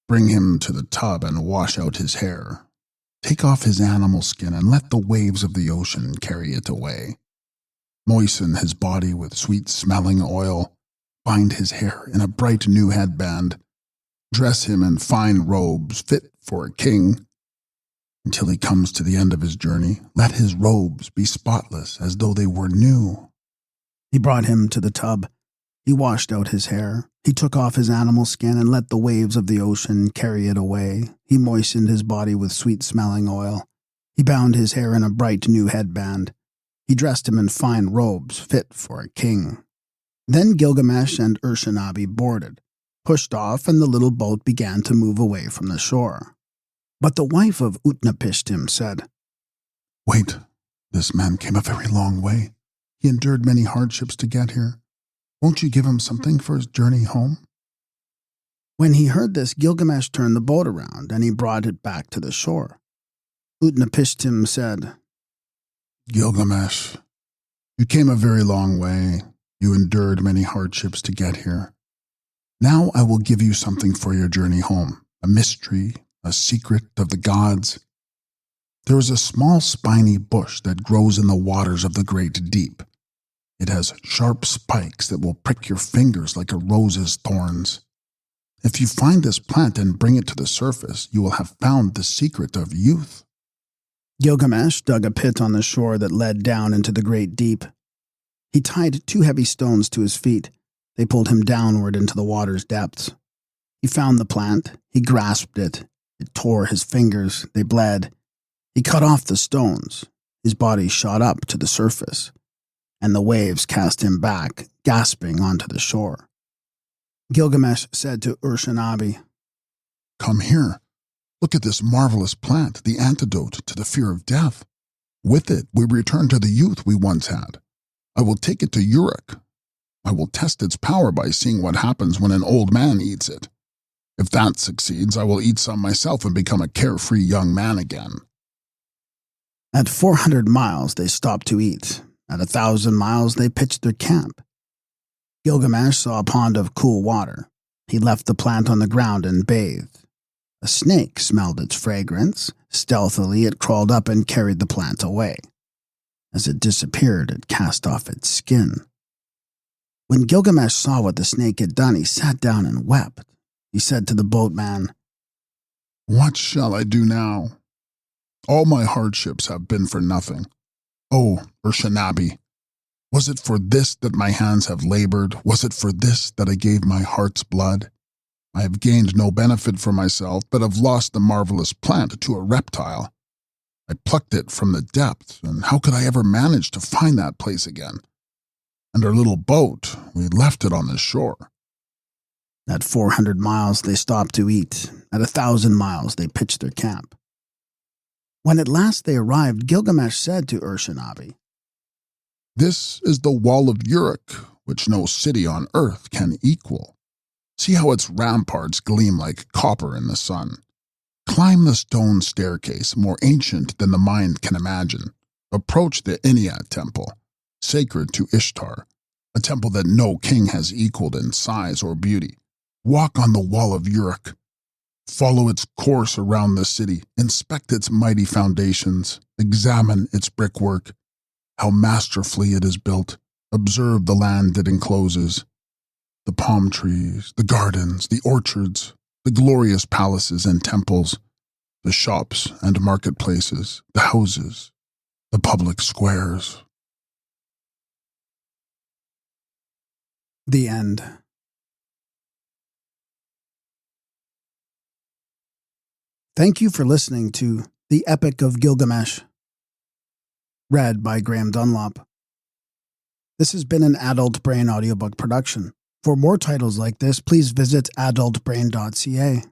Bring him to the tub and wash out his hair. Take off his animal skin and let the waves of the ocean carry it away. Moisten his body with sweet-smelling oil. Bind his hair in a bright new headband. Dress him in fine robes fit for a king. Until he comes to the end of his journey, let his robes be spotless as though they were new." He brought him to the tub. He washed out his hair. He took off his animal skin and let the waves of the ocean carry it away. He moistened his body with sweet-smelling oil. He bound his hair in a bright new headband. He dressed him in fine robes fit for a king. Then Gilgamesh and Urshanabi boarded, pushed off, and the little boat began to move away from the shore. But the wife of Utnapishtim said, "Wait, this man came a very long way. He endured many hardships to get here. Won't you give him something for his journey home?" When he heard this, Gilgamesh turned the boat around, and he brought it back to the shore. Utnapishtim said, "Gilgamesh, you came a very long way. You endured many hardships to get here. Now I will give you something for your journey home, a mystery, a secret of the gods. There is a small spiny bush that grows in the waters of the great deep. It has sharp spikes that will prick your fingers like a rose's thorns. If you find this plant and bring it to the surface, you will have found the secret of youth." Gilgamesh dug a pit on the shore that led down into the great deep. He tied 2 heavy stones to his feet. They pulled him downward into the water's depths. He found the plant. He grasped it. It tore his fingers. They bled. He cut off the stones. His body shot up to the surface, and the waves cast him back, gasping onto the shore. Gilgamesh said to Urshanabi, "Come here. Look at this marvelous plant, the antidote to the fear of death. With it, we return to the youth we once had. I will take it to Uruk. I will test its power by seeing what happens when an old man eats it. If that succeeds, I will eat some myself and become a carefree young man again." At 400 miles, they stopped to eat. At 1,000 miles, they pitched their camp. Gilgamesh saw a pond of cool water. He left the plant on the ground and bathed. A snake smelled its fragrance. Stealthily, it crawled up and carried the plant away. As it disappeared, it cast off its skin. When Gilgamesh saw what the snake had done, he sat down and wept. He said to the boatman, "What shall I do now? All my hardships have been for nothing. Oh, Urshanabi, was it for this that my hands have labored? Was it for this that I gave my heart's blood? I have gained no benefit for myself, but have lost the marvelous plant to a reptile. I plucked it from the depths, and how could I ever manage to find that place again? And our little boat, we left it on the shore." At 400 miles, they stopped to eat. At 1,000 miles, they pitched their camp. When at last they arrived, Gilgamesh said to Urshanabi, "This is the wall of Uruk, which no city on earth can equal. See how its ramparts gleam like copper in the sun. Climb the stone staircase, more ancient than the mind can imagine. Approach the Inia temple, sacred to Ishtar, a temple that no king has equaled in size or beauty. Walk on the wall of Uruk. Follow its course around the city. Inspect its mighty foundations. Examine its brickwork. How masterfully it is built. Observe the land it encloses. The palm trees, the gardens, the orchards, the glorious palaces and temples, the shops and marketplaces, the houses, the public squares." The end. Thank you for listening to The Epic of Gilgamesh, read by Graham Dunlop. This has been an Adultbrain audiobook production. For more titles like this, please visit adultbrain.ca.